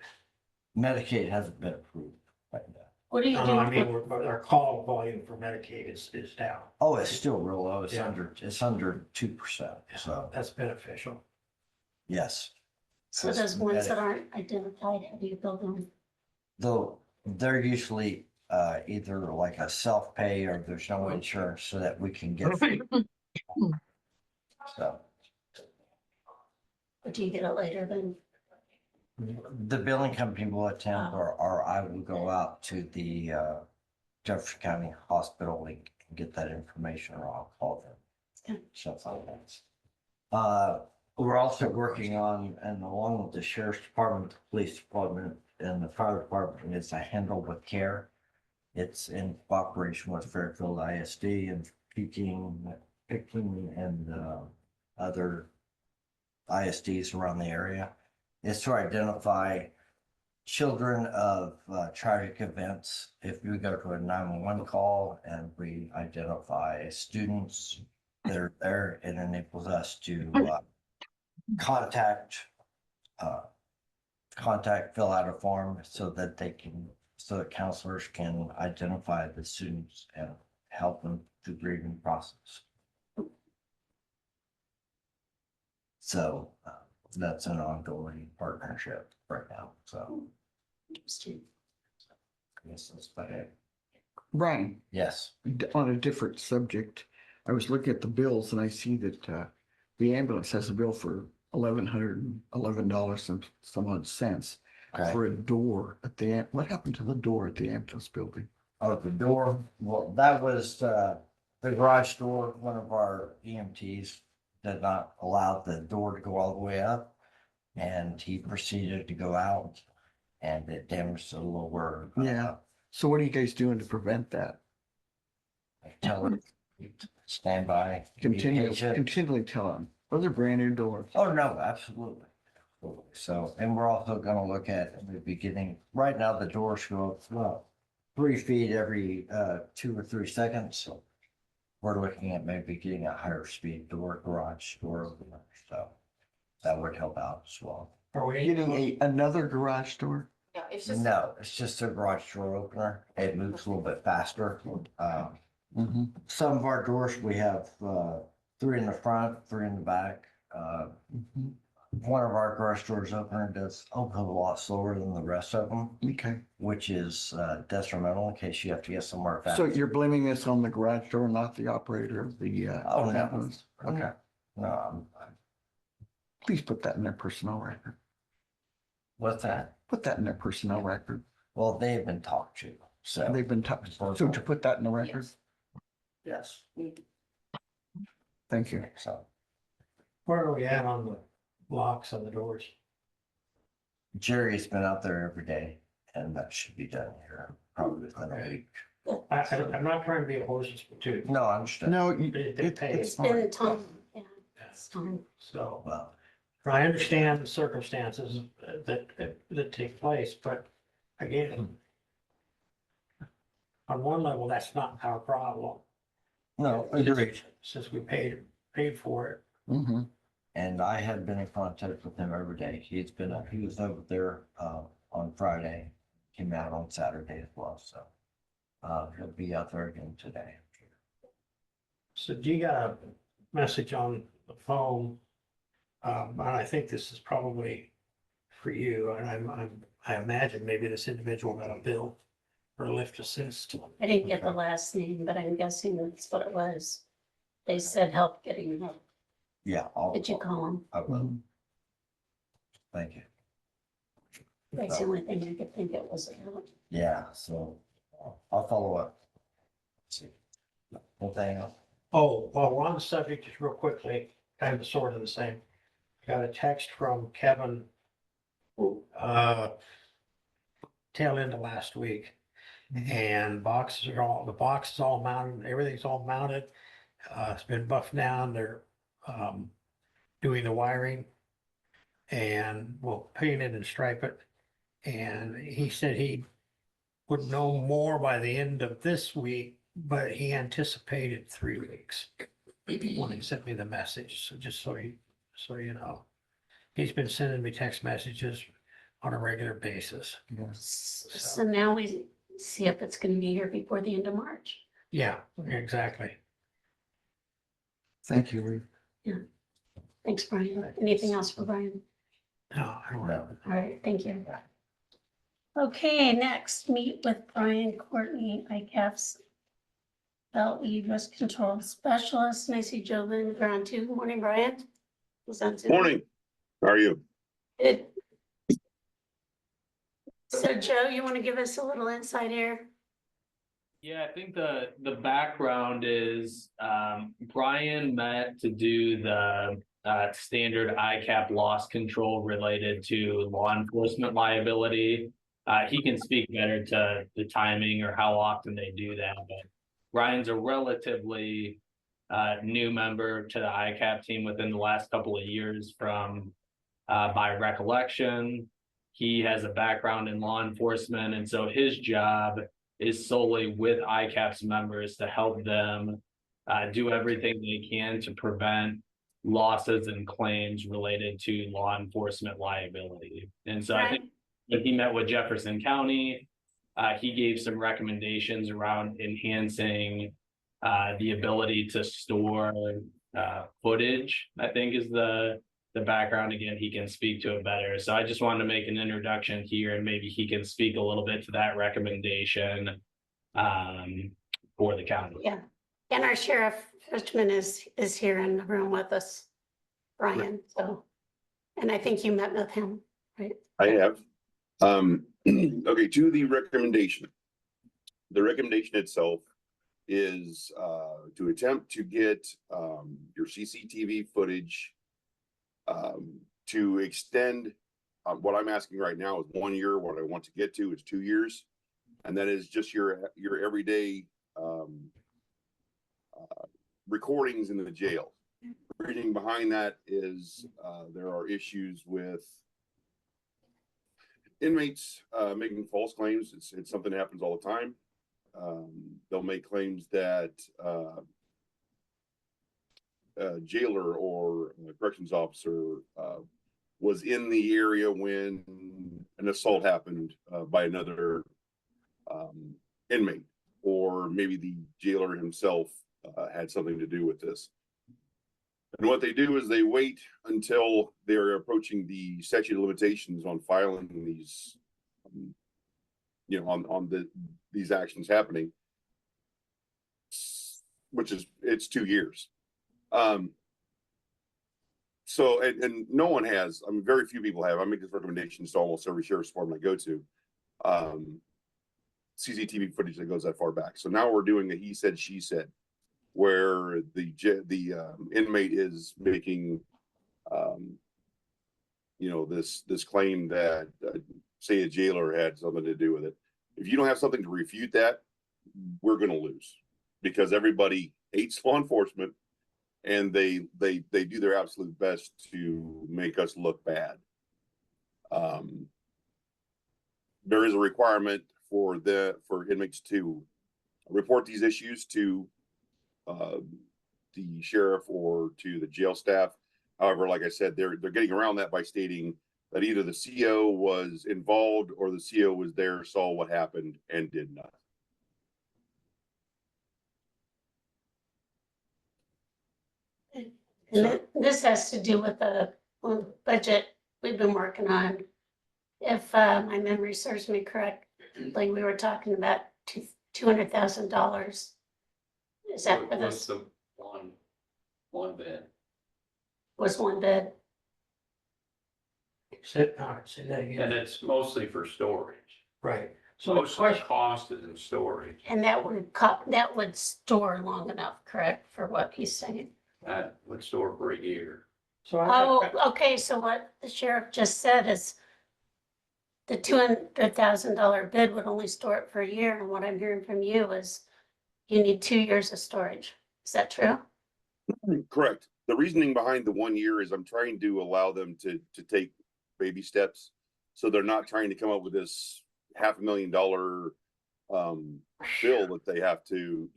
Medicaid hasn't been approved right now. What do you No, do? no, I mean, our call volume for Medicaid is down. Oh, it's still real low. It's Yeah. under 2%. So, That's beneficial. yes. So those ones that aren't identified, how do you build them? Though they're usually either like a self-pay or there's no insurance so that we can get. So Or do you get it later than? the billing company will attend or I will go out to the Jefferson County Hospital and get that information, or I'll call them. Okay. Stuff like that. We're also working on, and along with the sheriff's department, the police department, and the fire department, is a handle with care. It's in cooperation with Fairfield ISD and Peking and other ISDs around the area. Is to identify children of tragic events. If we go to a 911 call and we identify students that are there, it enables us to contact, fill out a form so that counselors can identify the students and help them through the grieving process. So that's an ongoing partnership right now. So Interesting. I guess that's about it. Brian, Yes. on a different subject, I was looking at the bills and I see that, the ambulance has a bill for $1,111 and some odd cents Okay. for a door at the, what happened to the door at the ambulance building? Oh, the door, well, that was, the garage door, one of our EMTs did not allow the door to go all the way up. And he proceeded to go out and it damaged the lower. Yeah. So what are you guys doing to prevent that? Tell it, stand by. be patient. Continually tell them, those are brand new doors. Oh, no, absolutely. Absolutely. So, and we're also gonna look at the beginning, right now, the doors go up, well, 3 feet every, 2 or 3 seconds, so. We're looking at maybe getting a higher speed door, garage door opener, so that would help out as well. Are we? Getting another garage door? Yeah, it's just. No, it's just a garage door opener. It moves a little bit faster. Mm-hmm. Some of our doors, we have, 3 in the front, 3 in the back. Mm-hmm. One of our garage doors opener does open a lot slower than the rest of them, Okay. which is, detrimental in case you have to get somewhere fast. So you're blaming this on the garage door, not the operator of the, Oh, no. ambulance? Okay. No, Please put that in their personnel record. what's that? Put that in their personnel record. Well, they've been talked to, so. They've been talking, so to put that in the record? Yes, Thank you. so Where are we at on the locks on the doors? Jerry's been out there every day and that should be done here probably within a week. I'm not trying to be a horse's too. No, I understand. No, It pays. it's It's been fine. time, yeah, it's time. So Well, I understand the circumstances that take place, but again, on one level, that's not our problem. no, agreed. Since we paid for it. Mm-hmm. And I had been in contact with him every day. He was over there, on Friday, came out on Saturday as well, so. He'll be out there again today. So you got a message on the phone. And I think this is probably for you, and I imagine maybe this individual got a bill for a lift assist. I didn't get the last name, but I'm guessing that's what it was. They said help getting help. Yeah, Did you call them? I will. Thank you. That's the only thing I could think it was about. Yeah, so I'll follow up. See. Anything else? Oh, while we're on the subject, just real quickly, kind of sort of the same. Got a text from Kevin. Tail end of last week. And the box is all mounted, everything's all mounted. It's been buffed down, they're doing the wiring. And we'll paint it and stripe it. And he said he would know more by the end of this week, but he anticipated 3 weeks. When he sent me the message, so just so you know. He's been sending me text messages on a regular basis. Yes. So now we see if it's gonna be here before the end of March. Yeah, exactly. Thank you, Lee. Thanks, Brian. Anything else for Brian? No, I don't know. No. All right, thank you. Okay, next, meet with Brian Courtney, ICAP's LE risk control specialist, and I see Joe Lynn, we're on too. Morning, Brian. Who's on Zoom? Morning. How are you? Good. So Joe, you want to give us a little insight here? Yeah, I think the background is Brian met to do the standard ICAP loss control related to law enforcement liability. He can speak better to the timing or how often they do that, but Brian's a relatively new member to the ICAP team within the last couple of years from my recollection. He has a background in law enforcement, and so his job is solely with ICAP's members to help them do everything they can to prevent losses and claims related to law enforcement liability. And so I think when he met with Jefferson County, he gave some recommendations around enhancing the ability to store footage, I think is the background. Again, he can speak to it better. So I just wanted to make an introduction here, and maybe he can speak a little bit to that recommendation for the county. Yeah, And our sheriff Richmond is here in the room with us, Brian, so. And I think you met with him, right? I have. Okay, to the recommendation. The recommendation itself is to attempt to get your CCTV footage to extend. What I'm asking right now is 1 year. What I want to get to is 2 years, and that is just your everyday recordings in the jail. Reasoning behind that is there are issues with inmates making false claims. It's something that happens all the time. They'll make claims that a jailer or a corrections officer was in the area when an assault happened by another inmate, or maybe the jailer himself had something to do with this. And what they do is they wait until they're approaching the statute of limitations on filing these, these actions happening, which is, it's 2 years. So, and no one has, I mean, very few people have. I make this recommendations to almost every sheriff's department I go to. CCTV footage that goes that far back. So now we're doing a he said, she said, where the inmate is making, this claim that, say, a jailer had something to do with it. If you don't have something to refute that, we're going to lose, because everybody hates law enforcement and they do their absolute best to make us look bad. There is a requirement for inmates to report these issues to the sheriff or to the jail staff. However, like I said, they're getting around that by stating that either the CO was involved or the CO was there, saw what happened, and did not. And this has to do with the budget we've been working on. If my memory serves me correctly, we were talking about $200,000. Is that for What's this? the one bed? Was one bed? Say that And again. it's mostly for storage. Right. So So the most of the question, cost is in storage. And that would store long enough, correct, for what he's saying? That would store for a year. so Oh, okay, so what the sheriff just said is the $200,000 bid would only store it for a year, and what I'm hearing from you is you need 2 years of storage. Is that true? Correct. The reasoning behind the 1 year is I'm trying to allow them to take baby steps, so they're not trying to come up with this $500,000 bill that they have to,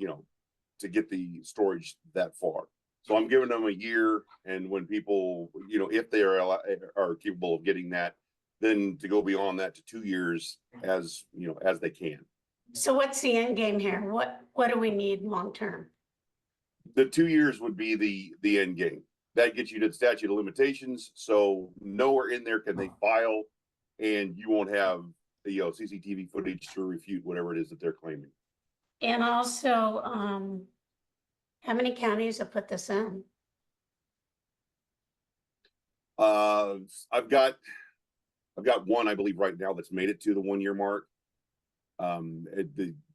to get the storage that far. So I'm giving them a year, and when people, if they are capable of getting that, then to go beyond that to 2 years as they can. So what's the end game here? What do we need long term? The 2 years would be the end game. That gets you to the statute of limitations. So nowhere in there can they file, and you won't have CCTV footage to refute whatever it is that they're claiming. And also, how many counties have put this in? I've got one, I believe, right now that's made it to the 1 year mark.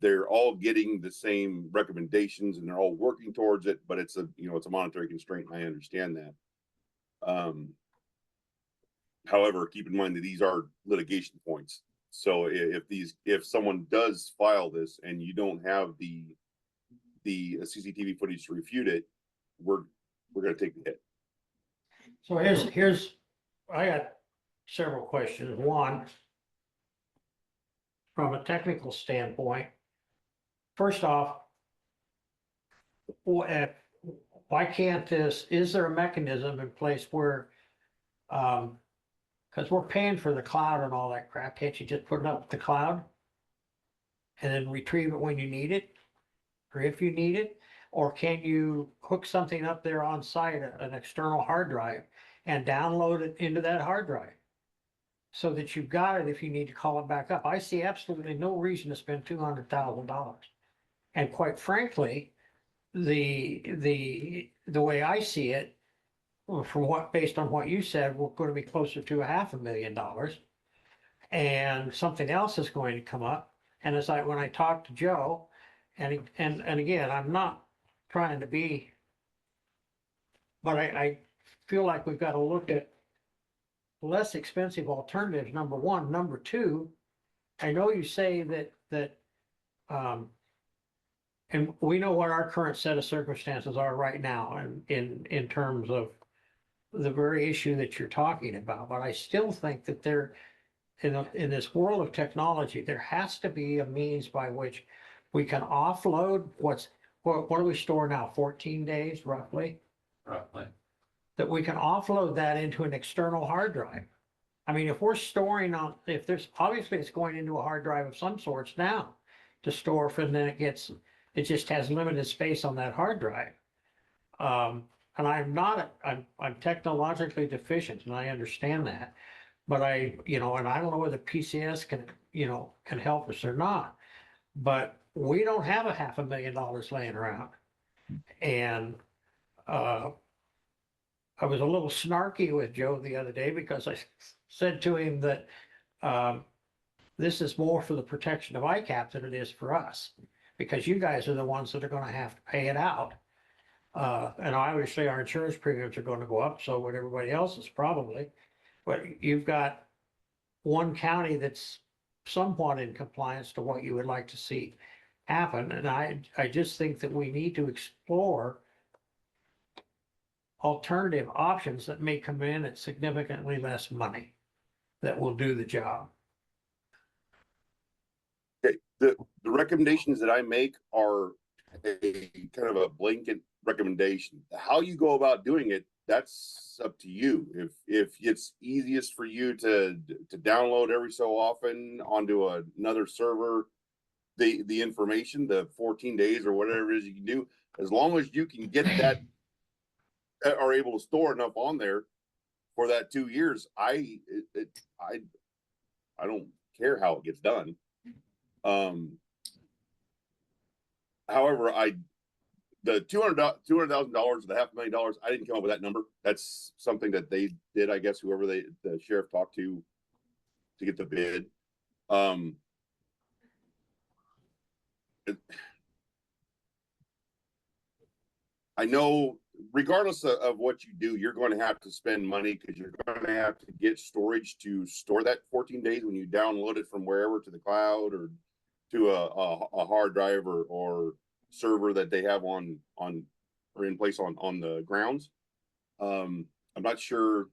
They're all getting the same recommendations and they're all working towards it, but it's a monetary constraint, and I understand that. However, keep in mind that these are litigation points. So if someone does file this and you don't have the CCTV footage to refute it, we're going to take the hit. so I got several questions. One, from a technical standpoint, first off, why can't is there a mechanism in place where, because we're paying for the cloud and all that crap, can't you just put it up the cloud and then retrieve it when you need it, or if you need it? Or can you hook something up there on site, an external hard drive, and download it into that hard drive, so that you've got it if you need to call it back up? I see absolutely no reason to spend $200,000. And quite frankly, the way I see it, well, from what, based on what you said, we're gonna be closer to $500,000. And something else is going to come up. And as when I talked to Joe, and again, I'm not trying to be, but I feel like we've got to look at less expensive alternatives, number one. Number two, I know you say that, and we know what our current set of circumstances are right now and in terms of the very issue that you're talking about, but I still think that in this world of technology, there has to be a means by which we can offload what do we store now, 14 days roughly? Roughly. That we can offload that into an external hard drive. I mean, if we're storing if there's, obviously it's going into a hard drive of some sorts now to store for, and then it just has limited space on that hard drive. And I'm technologically deficient and I understand that. But and I don't know whether PCS can help us or not. But we don't have $500,000 laying around. And I was a little snarky with Joe the other day because I said to him that this is more for the protection of ICAP than it is for us, because you guys are the ones that are going to have to pay it out. And obviously our insurance premiums are going to go up, so would everybody else's probably. But you've got one county that's somewhat in compliance to what you would like to see happen. And I just think that we need to explore alternative options that may come in at significantly less money that will do the job. Okay, the recommendations that I make are a kind of a blanket recommendation. How you go about doing it, that's up to you. If it's easiest for you to download every so often onto another server, the information, the 14 days or whatever it is you can do, as long as you can get that, are able to store enough on there for that 2 years, I don't care how it gets done. However, the $200,000 or the $500,000, I didn't come up with that number. That's something that they did, I guess, whoever the sheriff talked to get the bid. I know regardless of what you do, you're going to have to spend money because you're going to have to get storage to store that 14 days when you download it from wherever to the cloud or to a hard drive or server that they have on or in place on the grounds. I'm not sure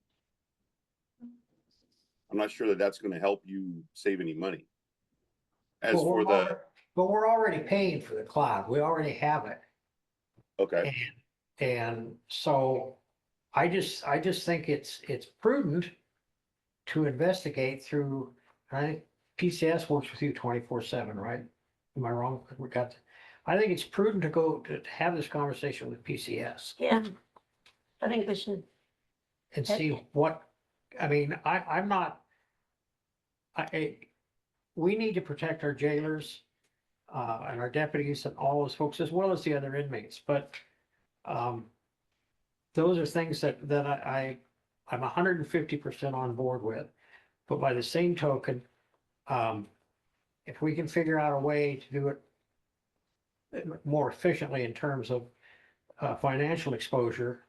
that that's going to help you save any money. As for But we're already paying for the cloud. We already have it. okay. And so I just think it's prudent to investigate through, I think PCS works with you 24/7, right? Am I wrong? I think it's prudent to have this conversation with PCS Yeah, I think we should. and see what, I mean, I'm not, we need to protect our jailers and our deputies and all those folks as well as the other inmates, but those are things that I'm 150% on board with. But by the same token, if we can figure out a way to do it more efficiently in terms of financial exposure,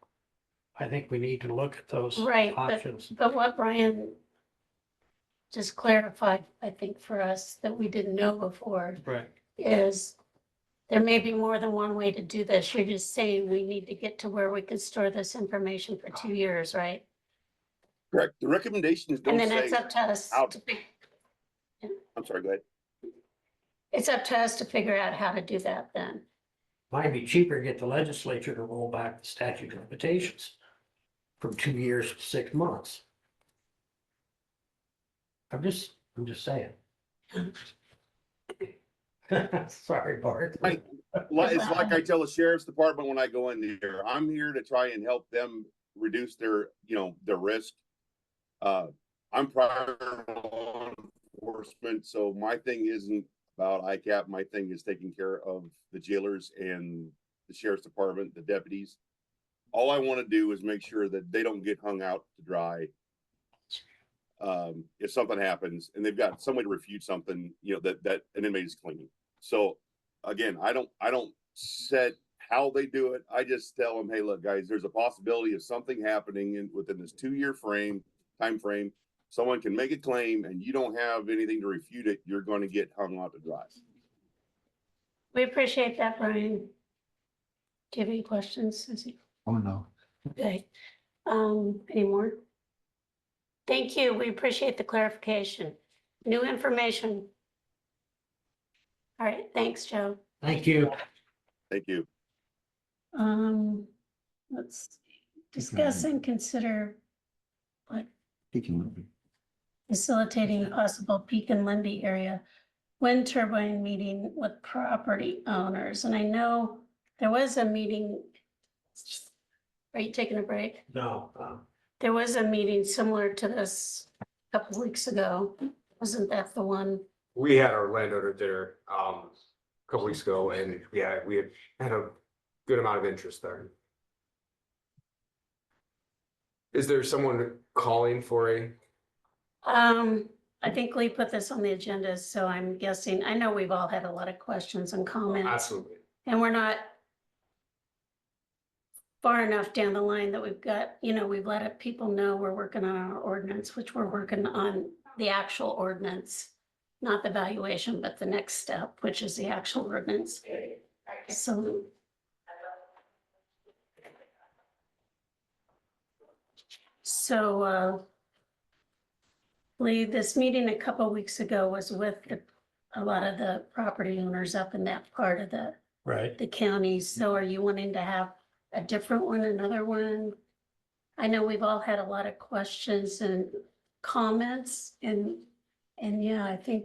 I think we need to look at those Right, options. but what Brian just clarified, I think for us that we didn't know before, Right. is there may be more than one way to do this. You're just saying we need to get to where we can store this information for 2 years, right? Correct. The recommendations And don't then say it's up to us how. to I'm sorry, go ahead. it's up to us to figure out how to do that then. Might be cheaper to get the legislature to roll back the statute of limitations from 2 years to 6 months. I'm just saying. Sorry, Bart. It's like I tell the sheriff's department when I go in there, I'm here to try and help them reduce their risk. I'm prior law enforcement, so my thing isn't about ICAP. My thing is taking care of the jailers and the sheriff's department, the deputies. All I want to do is make sure that they don't get hung out to dry. If something happens and they've got some way to refute something, you know, that an inmate is claiming. So again, I don't set how they do it. I just tell them, hey, look, guys, there's a possibility of something happening within this 2-year time frame. Someone can make a claim and you don't have anything to refute it. You're going to get hung out to dry. We appreciate that, Brian. Do you have any questions, Susie? Oh, no. Okay, any more? Thank you, we appreciate the clarification. New information. All right, thanks, Joe. Thank you. Thank you. Let's see. Discuss and consider Peking. facilitating possible Peak and Lindy area wind turbine meeting with property owners. And I know there was a meeting. Are you taking a break? No, There was a meeting similar to this a couple weeks ago. Wasn't that the one? We had our landowner dinner, a couple weeks ago, and yeah, we had a good amount of interest there. Is there someone calling for a? I think Lee put this on the agenda, so I'm guessing, I know we've all had a lot of questions and comments. Absolutely. And we're not far enough down the line that we've got, we've let people know we're working on our ordinance, which we're working on the actual ordinance, not the valuation, but the next step, which is the actual ordinance. So, Lee, this meeting a couple weeks ago was with a lot of the property owners up in that part of right. the county. So are you wanting to have a different one, another one? I know we've all had a lot of questions and comments and yeah, I think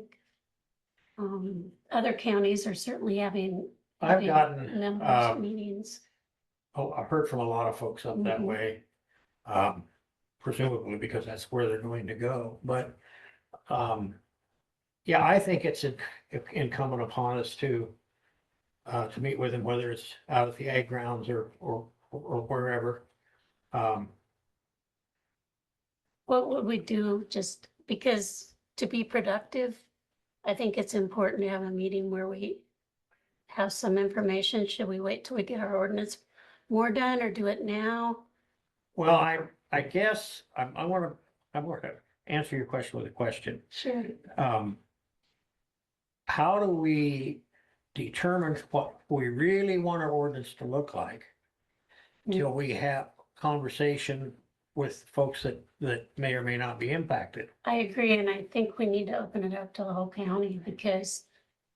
other counties are certainly having I've a gotten, number of meetings. I've heard from a lot of folks up that Mhm. way. Presumably because that's where they're going to go, but, yeah, I think it's incumbent upon us to meet with them, whether it's out at the ag grounds or wherever. What would we do, just because to be productive? I think it's important to have a meeting where we have some information. Should we wait till we get our ordinance more done or do it now? Well, I guess I want to answer your question with a question. Sure. How do we determine what we really want our ordinance to look like until we have conversation with folks that may or may not be impacted? I agree, and I think we need to open it up to the whole county because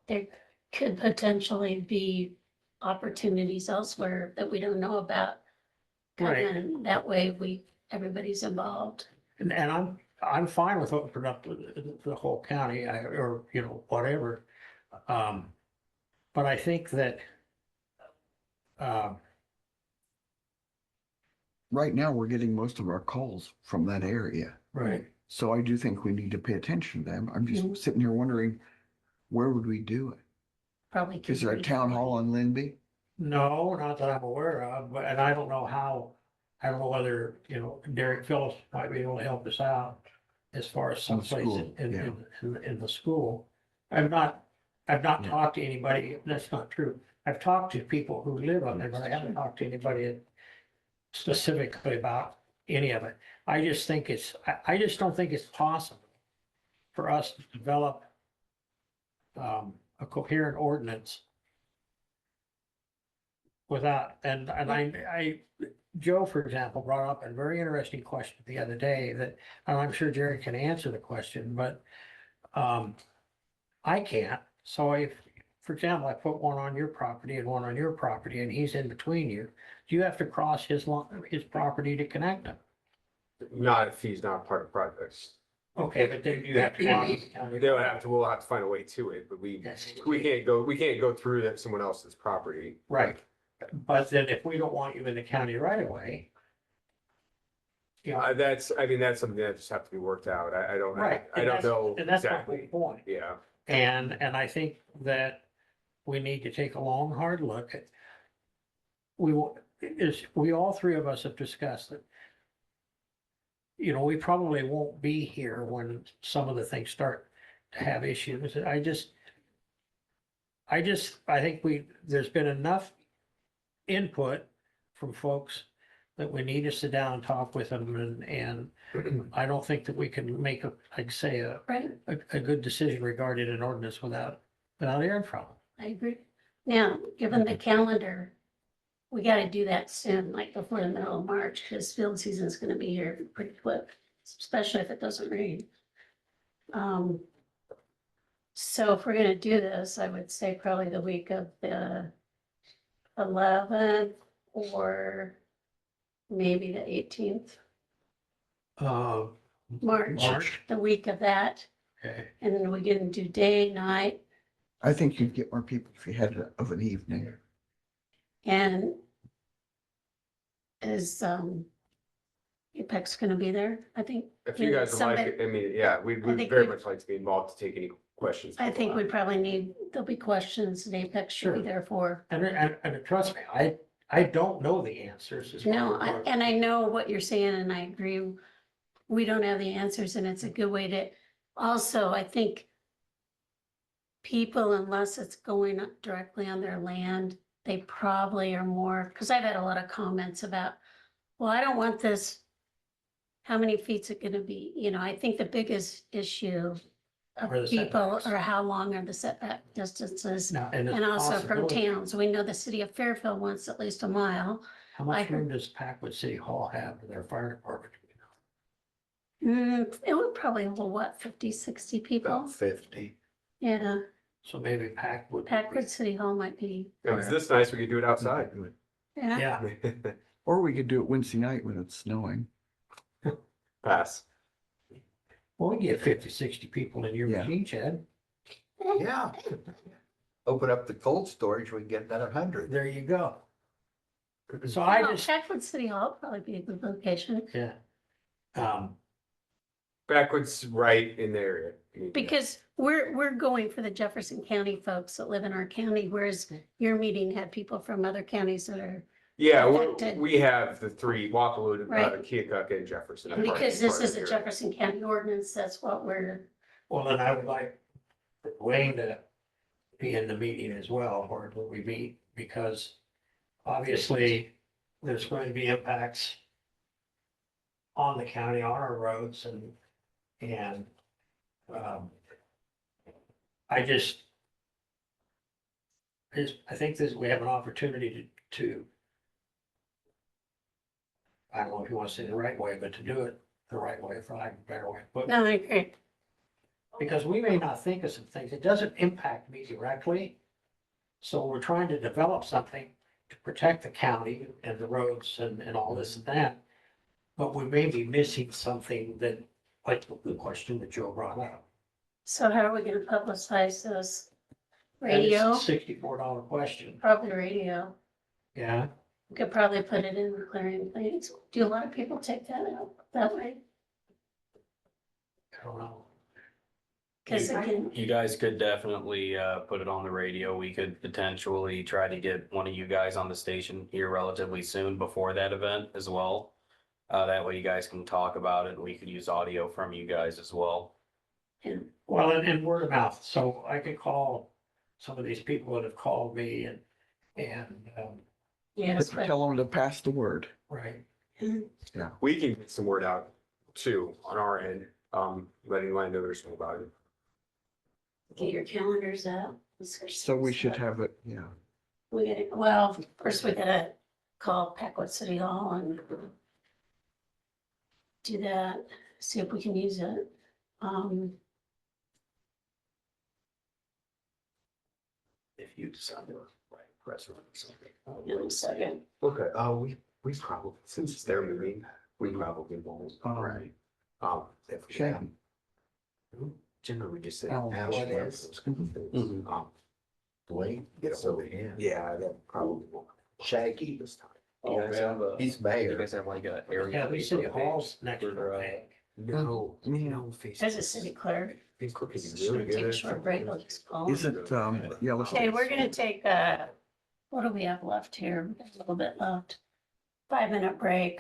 there could potentially be opportunities elsewhere that we don't know about. Right. And that way everybody's involved. And I'm fine with opening up the whole county or, whatever. But I think that, Right now, we're getting most of our calls from that area. right. So I do think we need to pay attention to them. I'm Mhm. just sitting here wondering, where would we do it? Probably. Is there a town hall on Linby? No, not that I'm aware of, but, and I don't know whether, Derek Phillips might be able to help us out as far as In the someplace school, in the school. I've not talked to anybody, that's not true. I've talked to people who live on there, but I haven't talked to anybody specifically about any of it. I just don't think it's possible for us to develop a coherent ordinance without, and Joe, for example, brought up a very interesting question the other day that, and I'm sure Jerry can answer the question, but I can't. So if, for example, I put one on your property and one on your property and he's in between you, do you have to cross his property to connect them? Not if he's not part of projects. Okay, but then you have to cross the county. We'll have to find a way to it, but we can't go through that someone else's property. Right. But then if we don't want you in the county right away. That's something that just have to be worked out. I don't Right. know And that's my exactly. whole point. Yeah. And I think that we need to take a long, hard look at we all three of us have discussed it. You know, we probably won't be here when some of the things start to have issues. I think there's been enough input from folks that we need to sit down and talk with them and I don't think that we can make like say Right, a good decision regarding an ordinance without hearing from them. I agree. Now, given the calendar, we gotta do that soon, like before the middle of March, because field season is gonna be here pretty quick, especially if it doesn't rain. So if we're gonna do this, I would say probably the week of the 11th or maybe the 18th, March, March. the week of that. Okay. And then we can do day, night, I think you'd get more people if you had it of an evening. and is, Apex gonna be there? I think. If you guys would like, somebody- it, I mean, yeah, we'd I think very we- much like to be involved to take any questions. I think people we have. probably need, there'll be questions that Apex should be Sure. there for. And trust me, I don't know the answers. as No, far as- and I know what you're saying, and I agree. We don't have the answers, and it's a good way to, also, I think people, unless it's going up directly on their land, they probably are more, because I've had a lot of comments about, well, I don't want this. How many feet's it gonna be? You know, I think the biggest issue Are the of people setbacks. are how long are the setback distances? Now, and it's And also from possibility- towns. We know the city of Fairfield wants at least a mile. How much I heard- room does Packwood City Hall have for their fire department? It would probably hold what, 50, 60 people? 50. Yeah, So maybe Packwood. Packwood City Hall might be. If it's this nice, we could do it outside. Yeah, Yeah, Or we could do it Wednesday night when it's snowing. Pass. well, we get 50, 60 people in your Yeah. machine shed. Yeah. Open up the cold storage, we can get another 100. There you go. So I No, just, Packwood City Hall would probably be a good location, yeah. Backwards, right in the area. I mean, yeah. because we're going for the Jefferson County folks that live in our county, whereas your meeting had people from other counties that are. Yeah, affected. we have the three, Wapaloo, Right. Keokuk, and Jefferson. And because this is a Jefferson County ordinance, that's what we're, Well, then I would like Wayne to be in the meeting as well, or will we meet? Because obviously there's going to be impacts on the county, on our roads and I think this, we have an opportunity to, I don't know if you want to say the right way, but to do it the right way, for lack of a better way. But no, I agree. because we may not think of some things, it doesn't impact me directly. So we're trying to develop something to protect the county and the roads and all this and that. But we may be missing something that, like the question that Joe brought up. So how are we gonna publicize this? Radio, $64 question, probably radio. yeah. We could probably put it in the clearing plates. Do a lot of people take that out that way? I don't know. Cause again, You guys could definitely put it on the radio. We could potentially try to get one of you guys on the station here relatively soon before that event as well. That way you guys can talk about it and we could use audio from you guys as well. and Well, and word of mouth, so I could call some of these people that have called me and, yes, but Tell them to pass the word. right. We can get some word out too on our end, letting landowners know about it. get your calendars out. So we should have it, yeah. We gotta, well, first we gotta call Packwood City Hall and do that, see if we can use it. If you decide to write a press release. In a second. Okay, we probably, since it's their meeting, we probably won't. Right. If we Shame. have- Generally, we just say. Oh, ask what for is? those kind of things. Mhm. Dwayne, get So, over here. yeah, that probably won't. Shaggy, This time. You guys have a, he's you mayor. guys have like a area. Yeah, the city Facebook hall's page next for, door. Hank. No, Yeah. no. As a city clerk, Facebook is should really we take a good. short break? Let's call. Is it, yeah, let's. Okay, we're gonna take a What do we have left here? We got a little bit left. 5-minute break.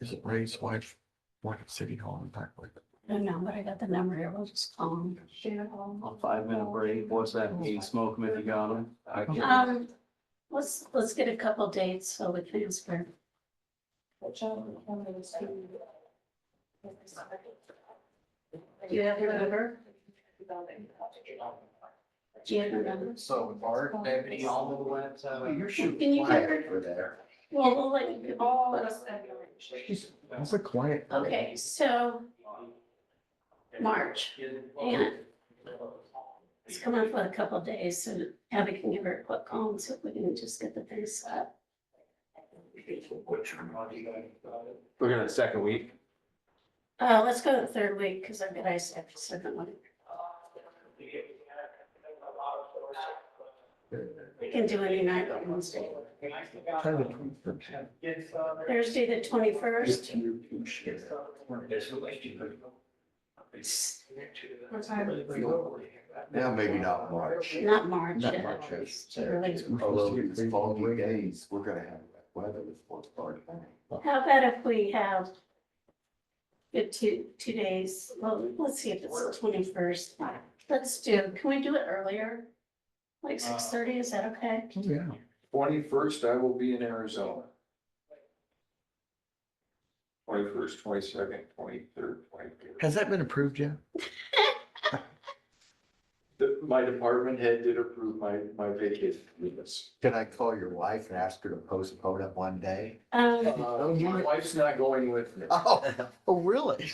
Is it Ray's wife, work at City Hall in Packwood? I don't know, but I got the number here. We'll just call them. A 5-minute break, what's that mean, smoke them if you got them? Let's get a couple dates so we can answer. Do you have your number? Do you have your number? So Art, Ebony, all of the went, You're Can you shooting give quiet her- over there. Well, we'll let you. All of us. That's a quiet. Okay, so March, and it's coming up for a couple of days, so Abby can give her a quick call and see if we can just get the thing set. Looking at the second week. Let's go to the third week, because I've got ice after the second one. We can do any night but Wednesday. Try the 21st. Thursday, the 21st. What time? Yeah, maybe not March. Not March. Not yet. March, It's early. Although it's foggy days, we're gonna have wet weather before it's starting. How about if we have good 2 days? Well, let's see if it's the 21st. Let's do, can we do it earlier? Like 6:30, is that okay? Oh, yeah. 21st, I will be in Arizona. 21st, 22nd, 23rd, 24th. Has that been approved yet? My department head did approve my vacation. Yes. Can I call your wife and ask her to postpone it one day? My wife's not going with me. Oh, really?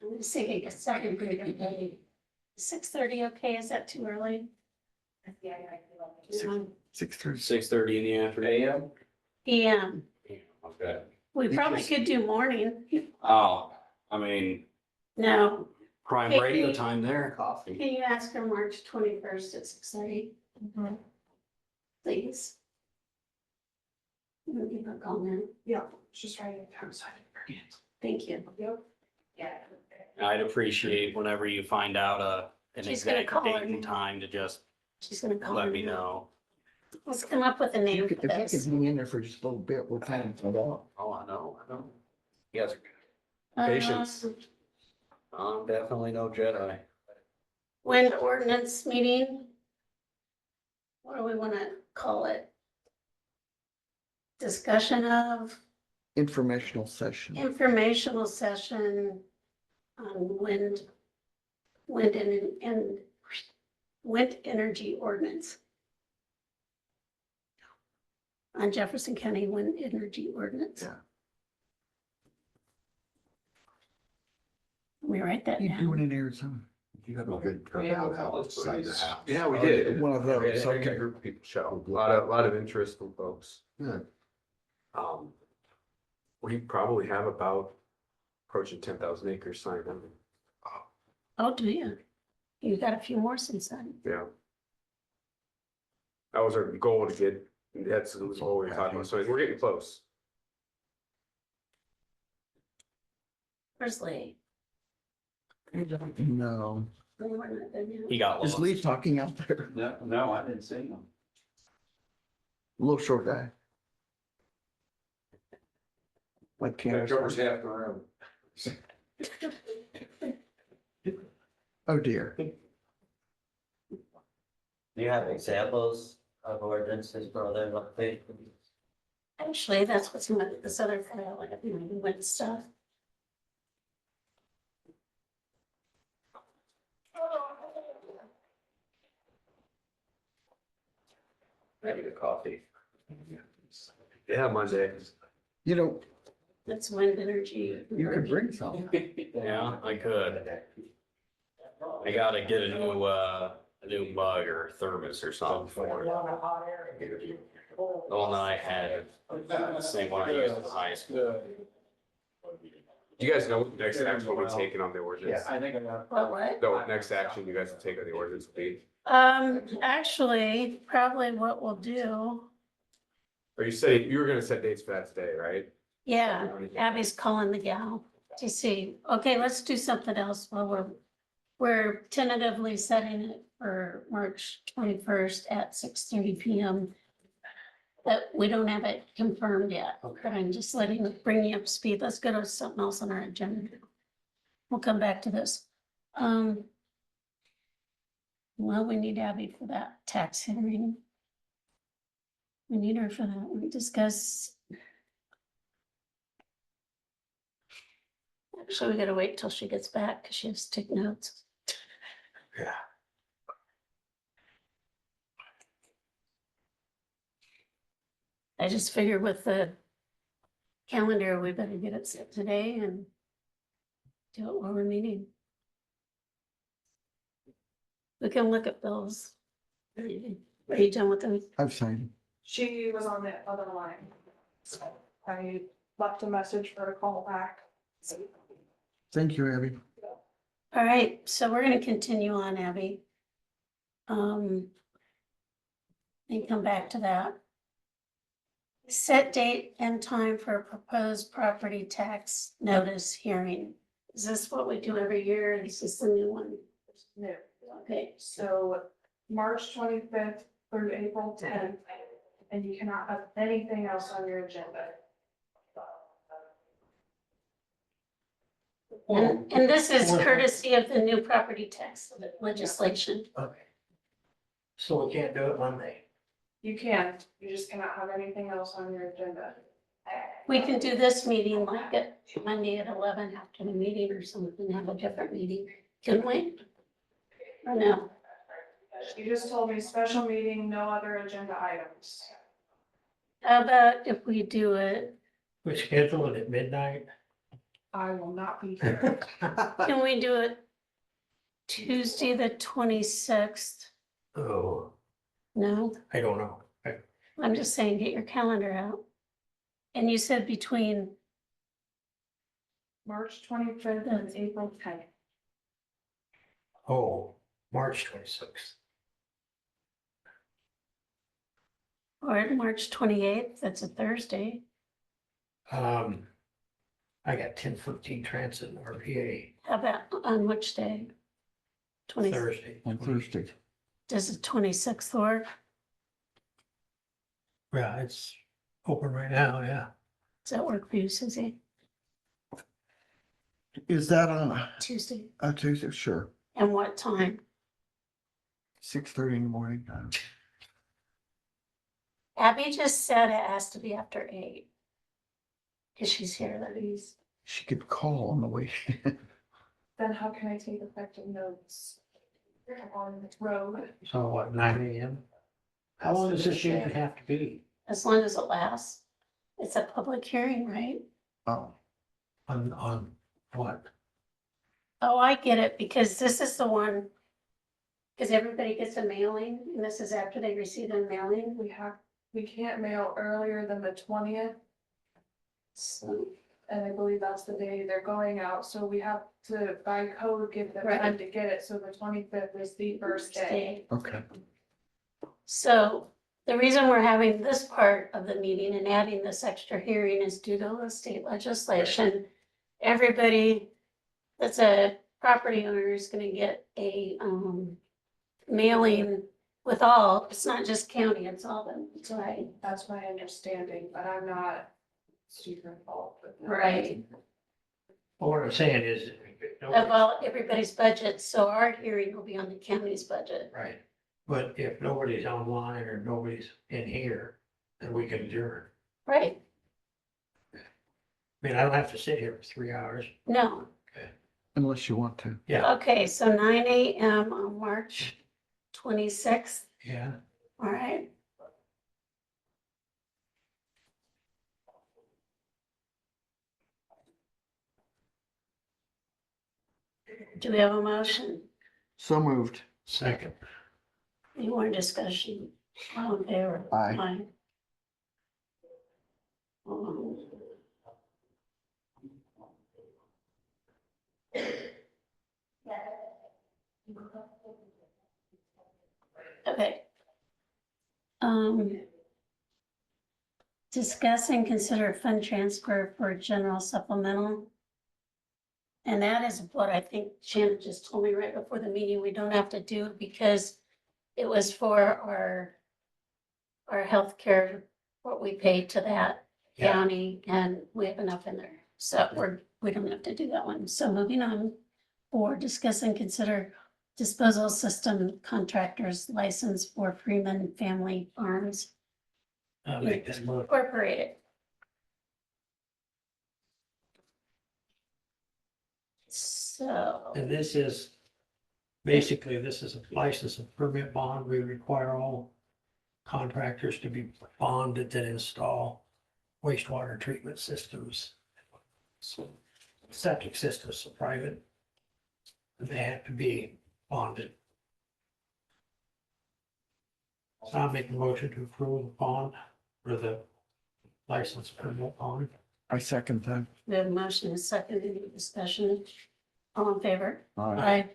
I'm thinking a second period, maybe 6:30, okay, is that too early? Um, 6:30. 6:30 in the afternoon. PM, Okay. we probably could do morning, Oh, I mean, no, prime Hey, radio hey. time there. Coffee. can you ask her March 21st at 6:30, please? I'm gonna give her a call now, Yeah, just writing. thank you. I'd appreciate whenever you find out an She's gonna exact call date her. and time to just She's gonna call let her me now. know. Let's come up with a name If for you could this. hang in there for just a little bit, we'll kind of find out. Oh, I know. You guys are good. Patience. I'm definitely no Jedi. Wind ordinance meeting. What do we wanna call it? Discussion of, Informational session. informational session on wind and wind energy ordinance. On Jefferson County wind energy ordinance. Yeah. Let me write that You doing down. in Arizona? You have a good turnout outside the house. Yeah, we did. One of We had those, a okay. group of people show, a lot of interest from folks. Good. We probably have about approaching 10,000 acres signed up. Oh, do you? You got a few more since then. Yeah. That was our goal to get, that's what we were talking about, so we're getting close. Where's Lee? No. Lee, we're not done yet. He got Is lost. Lee talking out there? No, I didn't see him. Little short guy. Like That covers Candace. half the room. Oh, dear. Do you have examples of ordinances for other locations? Actually, that's what's in this other file, like, you know, the wind stuff. Ready to coffee. Yeah, Monday. You know, That's wind energy. you could bring some. Yeah, I could. I gotta get a new mug or thermos or something for it. The one that I had, the same one I used in high school. Do you guys know what the next action will be taken on the ordinance? I think I got. What? The next action you guys will take on the ordinance will be, Actually, probably what we'll do, or you say, you were gonna set dates for that today, right? yeah, Abby's calling the gal to see, okay, let's do something else while we're we're tentatively setting it for March 21st at 6:30 PM. But we don't have it confirmed yet, but I'm just bring you up to speed. Let's go to something else on our agenda. We'll come back to this. Well, we need Abby for that tax hearing. We need her for that. We discuss. Actually, we gotta wait till she gets back because she has to take notes. Yeah. I just figured with the calendar, we better get it set today and do it while we're meeting. We can look at bills. Are you done with those? I've signed. She was on the other line. So I left a message for her to call back. Thank you, Abby. All right, so we're gonna continue on, Abby. And come back to that. Set date and time for a proposed property tax notice hearing. Is this what we do every year? This is the new one? No. Okay, So March 25th through April 10th, and you cannot have anything else on your agenda. and this is courtesy of the new property tax legislation. Okay. So we can't do it Monday. You can, you just cannot have anything else on your agenda. We can do this meeting like at Monday at 11 after the meeting or something, have a different meeting. Can we? Or no? You just told me special meeting, no other agenda items. How about if we do it, We schedule it at midnight. I will not be here. can we do it Tuesday, the 26th? Oh, No, I don't know. I'm just saying, get your calendar out. And you said between, March 25th and April 10th. Oh, March 26th. or March 28th, that's a Thursday. I got 10:15 transit in RPA How about on which day? 20, Thursday. On Thursday. does the 26th work? Yeah, it's open right now, yeah. Does that work for you, Suzie? Is that on Tuesday? a Tuesday? Sure. And what time? 6:30 in the morning. Abby just said it has to be after 8. Cause she's here, that is. She could call on the way. Then how can I take effective notes on the road? So what, 9 AM? How long does this meeting have to be? As long as it lasts. It's a public hearing, right? Oh, On what? Oh, I get it, because this is the one. Cause everybody gets a mailing, and this is after they receive a mailing. We can't mail earlier than the 20th, So, and I believe that's the day they're going out, so we have to, by code, give them Right. time to get it, so the 25th is the first day. okay. So the reason we're having this part of the meeting and adding this extra hearing is due to the state legislation. Everybody that's a property owner is gonna get a mailing with all, it's not just county, it's all them, that's right. That's my understanding, but I'm not super involved with that. Right, Well, what I'm saying is. of all, everybody's budget, so our hearing will be on the county's budget. Right, but if nobody's online or nobody's in here, then we can adjourn. Right, I mean, I don't have to sit here for 3 hours. no, Unless you want to. Yeah, okay, so 9 AM on March 26th, yeah. all right. Do we have a motion? So moved. Second. Any more discussion? All in favor? Aye. Um, Okay. Discuss and consider fund transfer for general supplemental. And that is what I think Shannon just told me right before the meeting, we don't have to do because it was for our healthcare, what we paid to that Yeah. county, and we have enough in there. So we don't have to do that one. So moving on, or discuss and consider disposal system contractors license for Freeman Family Farms Make this move. Incorporated. So, And this is, basically, this is a license and permit bond. We require all contractors to be bonded that install wastewater treatment systems. So septic systems are private. And they have to be bonded. So I'll make a motion to approve the bond for the license permit bond. I second that. we have a motion and a second, any discussion? All in favor? Aye.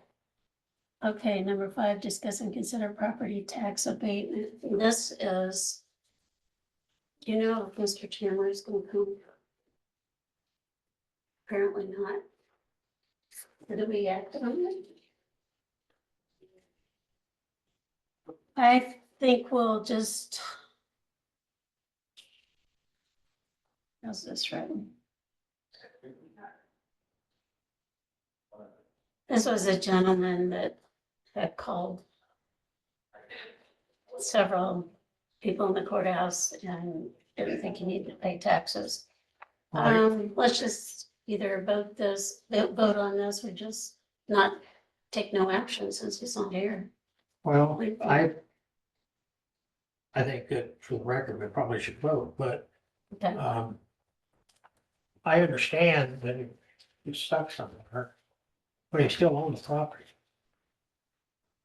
Aye. Okay, number 5, discuss and consider property tax abatement. This is, do you know if Mr. Chandler is gonna come? Apparently not. Did we act on it? I think we'll just. How's this written? This was a gentleman that had called several people in the courthouse and didn't think he needed to pay taxes. Let's just either vote on this or just not take no action since he's not here. Well, I think that for the record, we probably should vote, but Okay, I understand that he's stuck somewhere, but he still owns the property.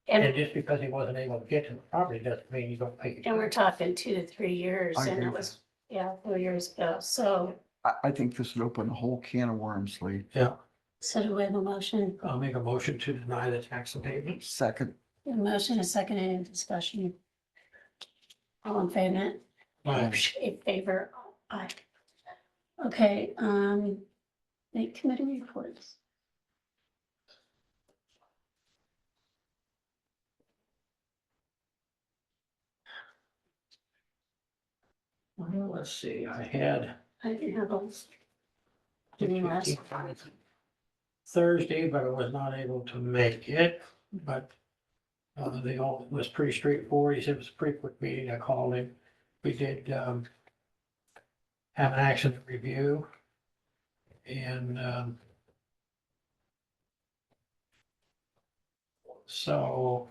And and, just because he wasn't able to get to the property doesn't mean you don't pay. and we're talking 2 to 3 years I and agree. it was, 4 years ago. So, I think this would open a whole can of worms, Lee. Yeah, so do we have a motion? I'll make a motion to deny the tax abatement. Second. A motion, a second, any discussion? All in favor? In favor, aye. Okay, the committee reports. Well, let's see, I had I didn't have those. Any last? Thursday, but I was not able to make it, but they all, it was pretty straightforward. He said it was a pretty quick meeting. I called him. We did have an accident review. And so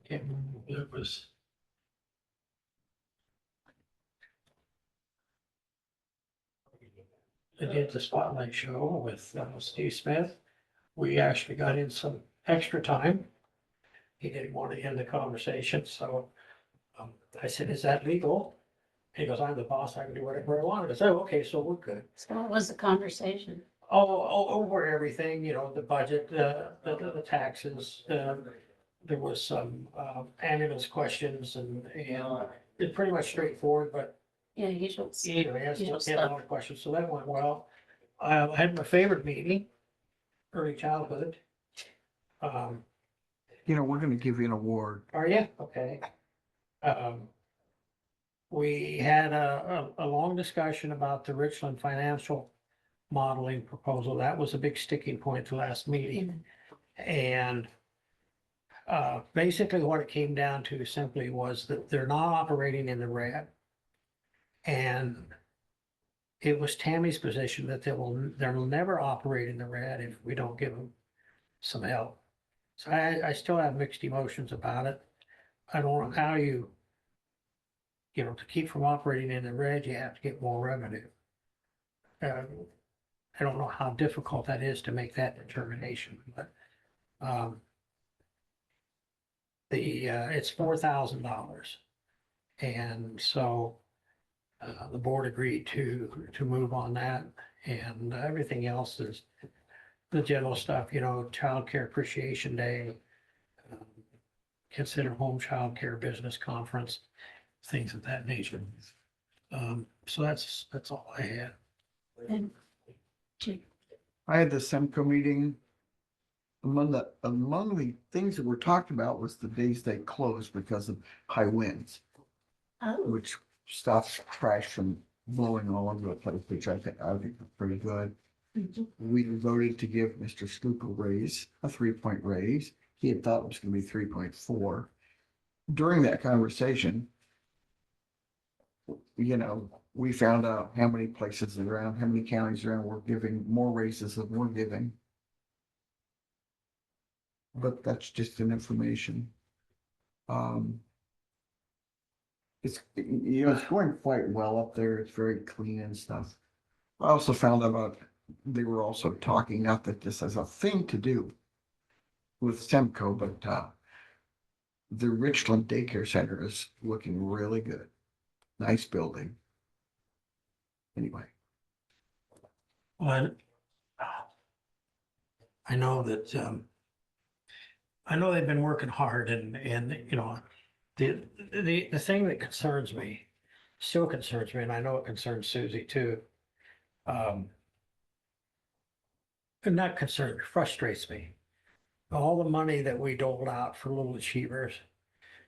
it was I did the spotlight show with Steve Smith. We actually got in some extra time. He didn't want to end the conversation, so I said, "Is that legal?" He goes, "I'm the boss. I can do whatever I want." I said, "Oh, okay, so we're good." So what was the conversation? Over everything, the budget, the taxes. There was some ambulance questions and it's pretty much straightforward, but Yeah, usual. he has Usual a lot stuff. of questions, so that went well. I had my favorite meeting, early childhood. We're gonna give you an award. Are you? Okay. We had a long discussion about the Richland financial modeling proposal. That was a big sticking point at the last meeting. And basically what it came down to simply was that they're not operating in the red. And it was Tammy's position that they'll never operate in the red if we don't give them some help. So I still have mixed emotions about it. I don't know how to keep from operating in the red, you have to get more revenue. I don't know how difficult that is to make that determination, but it's $4,000. And so the board agreed to move on that, and everything else is the general stuff, Child Care Appreciation Day, Consider Home Child Care Business Conference, things of that nature. So that's all I had. And Jim, I had the Semco meeting. Among the things that were talked about was the days they closed because of high winds, Oh, which stops trash from blowing all over the place, which I think is pretty good. mhm. We voted to give Mr. Sloop a raise, a 3-point raise. He had thought it was gonna be 3.4. During that conversation, we found out how many places around, how many counties around were giving more raises than we're giving. But that's just an information. It's going quite well up there. It's very clean and stuff. I also found out about, they were also talking, not that this has a thing to do with Semco, but the Richland Daycare Center is looking really good. Nice building. Anyway, Well, I know that, I know they've been working hard and, the thing that concerns me, still concerns me, and I know it concerns Susie too. And not concerns, frustrates me. All the money that we doled out for little achievers.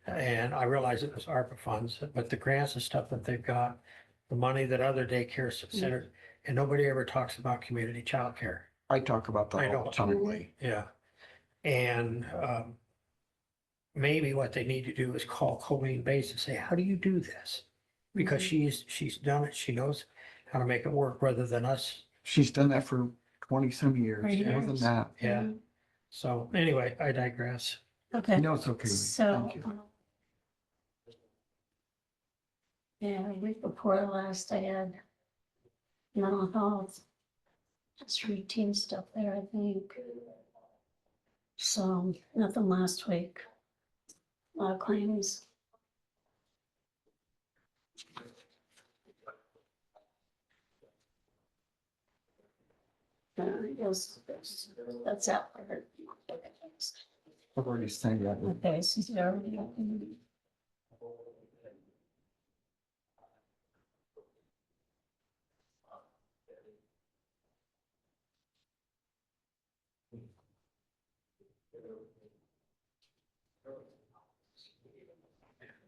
And I realize it was ARPA funds, but the grants and stuff that they've got, the money that other daycare centers, and nobody ever talks about community childcare. I talk about I that all know. the time. Yeah. And maybe what they need to do is call Colleen Bates and say, how do you do this? Because she's done it. She knows how to make it work rather than us. She's done that for 20 some years, For more than years. that. Yeah. So anyway, I digress. Okay, No, it's okay. so. Thank you. Yeah, the week before last, I had mental health. Just routine stuff there, I think. So, nothing last week. A lot of claims. Yes, that's out for. I've already said that. Okay, so you already.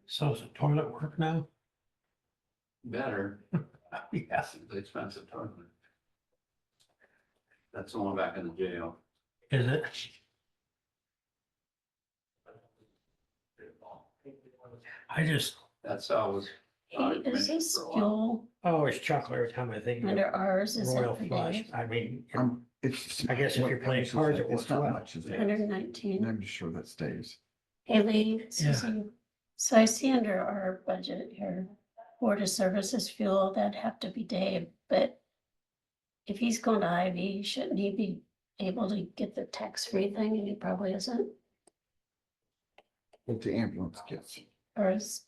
So is the toilet work now? Better. Yes. The expensive toilet. That's the one back in the jail. Is it? I just, That's always. Hey, is this fuel I always chuckle every time I think under of ours? Is Royal that for Flush. Dave? I mean, It's. I guess if you're playing cards, it It's works not well. much, is it? 119. I'm just sure that stays. Haley, Yeah. Susan. So I see under our budget here, Board of Services fuel, that'd have to be Dave, but if he's going to IV, shouldn't he be able to get the tax-free thing? And he probably isn't, What the ambulance gets. or is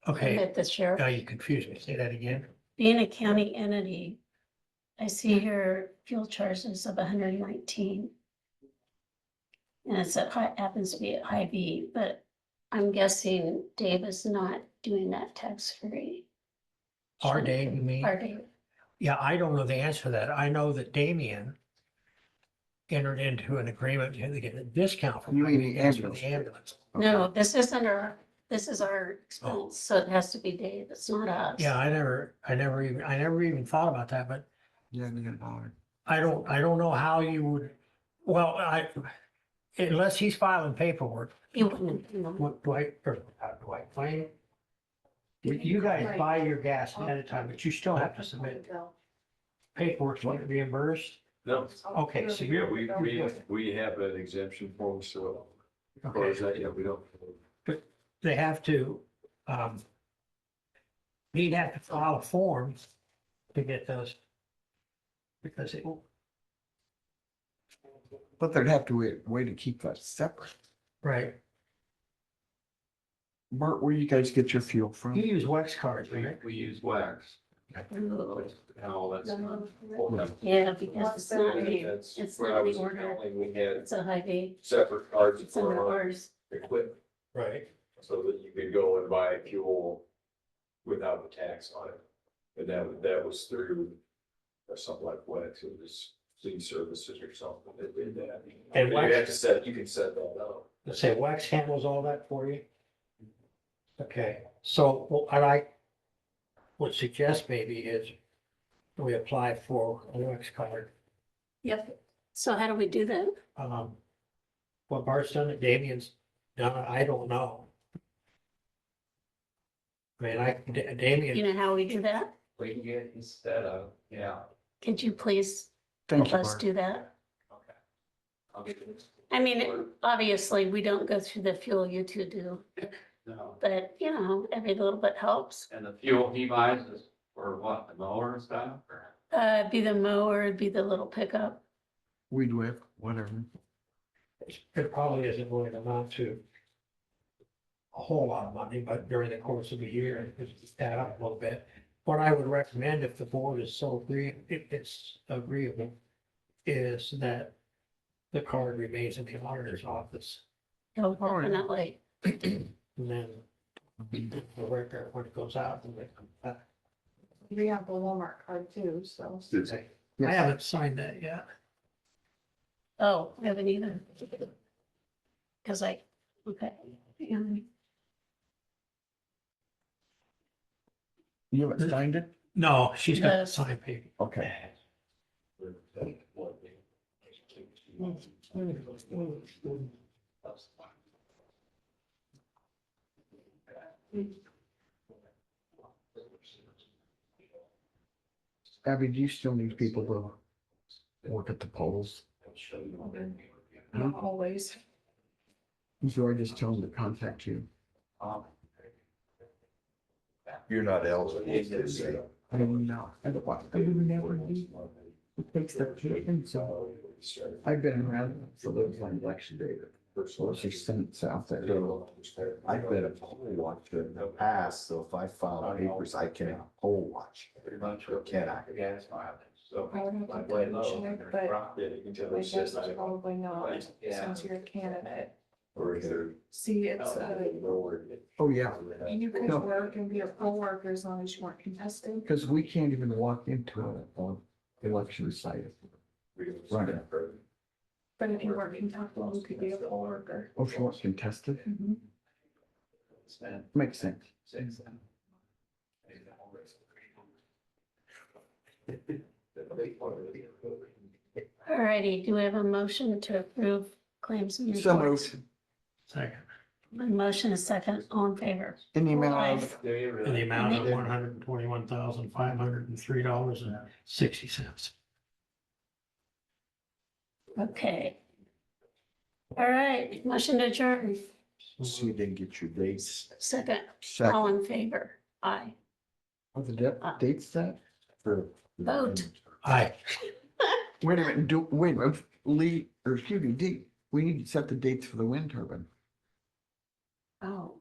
Okay, it the sheriff? now you confused me. Say that again. Being a county entity, I see here fuel charges of 119. And it's happens to be at Hy-Vee, but I'm guessing Dave is not doing that tax-free. Our Dave, you mean? Our Dave. Yeah, I don't know the answer to that. I know that Damien entered into an agreement to get a discount from You mean the gas for ambulance? the ambulance. No, this isn't this is our expense, so it has to be Dave, it's not us. Yeah, I never even thought about that, but Yeah, $1. I don't know how you would, well, unless he's filing paperwork, You wouldn't, you know. what do I, or how do I claim? You guys buy your gas ahead of time, but you still have to submit paperwork to get reimbursed. No. Okay, so Yeah, you're, we have an exemption form, so as far as okay, that, yeah, we don't. they have to, he'd have to file a form to get those. Because it, But there'd have to be a way to keep that separate. right, Bart, where you guys get your fuel from? you use Wex cards, right? We use wax. Ooh, And all that stuff. yeah, because it's not, That's it's where I not the was order, accounting, we had it's a Hy-Vee, separate cards it's under for ours. equipment, Right. so that you could go and buy fuel without the tax on it. And that was through something like Wex, it was city services or something that did that. And You wax- have to set, you can set that up. Let's say Wax handles all that for you? Okay, so what I would suggest maybe is we apply for a Wax card. Yep. So how do we do that? What Bart's done it, Damien's done it, I don't know. I mean, You Damien, know how we do that? We can get instead of, yeah. Could you please Thank help you, us Bart. do that? Okay. I'll get this. I mean, obviously, we don't go through the fuel you two do, No, but you know, every little bit helps. and the fuel he buys is for what, the mower and stuff, or? Be the mower, be the little pickup. Weed whip, whatever. it probably isn't going to amount to a whole lot of money, but during the course of a year, it's add up a little bit. What I would recommend if the board is so if it's agreeable, is that the card remains in the auditor's office. Oh, yeah. definitely. And then the record, when it goes out, and it comes back. We have the Walmart card too, so. I haven't signed that yet. Oh, I haven't either. Cause okay. You haven't signed it? No, she's got the Yes. signed paper. Okay. Abby, do you still need people to work at the polls? Not always. So I just tell them to contact you. You're not eligible. I don't know. I don't want, I would never do. It takes the kid, so I've been around for those on election day. So she sent out there. I've been a poll watcher in the past, so if I file papers, I can poll watch. Can I? I would have to double check, but I guess it's probably not, since you're a candidate. See, it's, Oh, yeah, you could No. work and be a poll worker as long as you weren't contested. because we can't even walk into an election site. Right. But if you weren't contested, you could be a poll worker. Oh, if you want contested, Mhm. makes sense. Alrighty, do we have a motion to approve claims and So reports? moved. Second, A motion is second, all in favor. In the amount of, in the amount of $121,503.60. Okay. All right, motion to adjourn, so you didn't get your dates. second, Second, all in favor, aye. are the dates set? Vote. Aye. Wait a minute, wait, Lee, or excuse me, Dee, we need to set the dates for the wind turbine. Oh.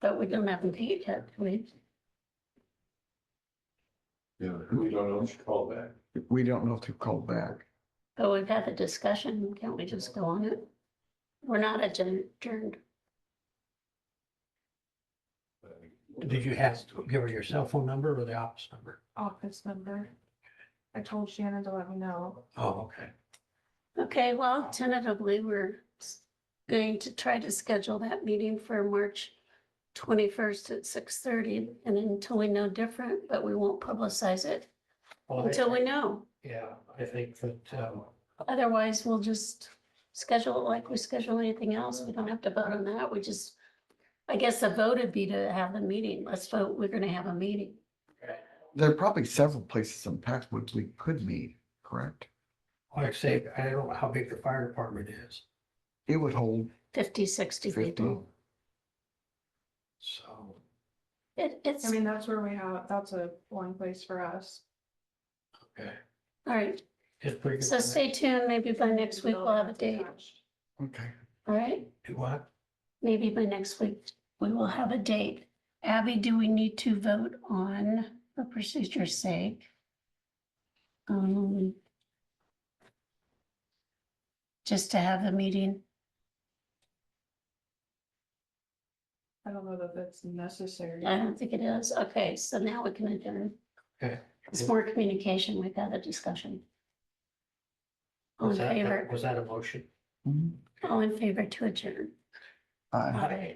But we don't have a date yet, do we? Yeah, we don't know what you call that. We don't know if they've called back. But we've had the discussion, can't we just go on it? We're not adjourned. Did you have to give her your cell phone number or the office number? Office number. I told Shannon to let me know. Oh, okay. Okay, well, tentatively, we're going to try to schedule that meeting for March 21st at 6:30, and until we know different, but we won't publicize it Well, until we know. Yeah, I think that, Otherwise, we'll just schedule it like we schedule anything else. We don't have to vote on that. We just, I guess the vote would be to have the meeting. Let's vote, we're gonna have a meeting. There are probably several places in Paxwood we could meet, correct? like I say, I don't know how big the fire department is, It would hold 50, 60 50. people. so. It's, I mean, that's where we have, that's a one place for us. Okay. all right, It's pretty good. so stay tuned. Maybe by next week we'll have a date. Okay. All right, Do what? maybe by next week we will have a date. Abby, do we need to vote on, for procedure's sake? Just to have the meeting? I don't know that that's necessary. I don't think it is. Okay, so now we can adjourn. Okay. It's more communication. We've had a discussion. All in Was that, favor, was that a motion? all in favor to adjourn. I Aye.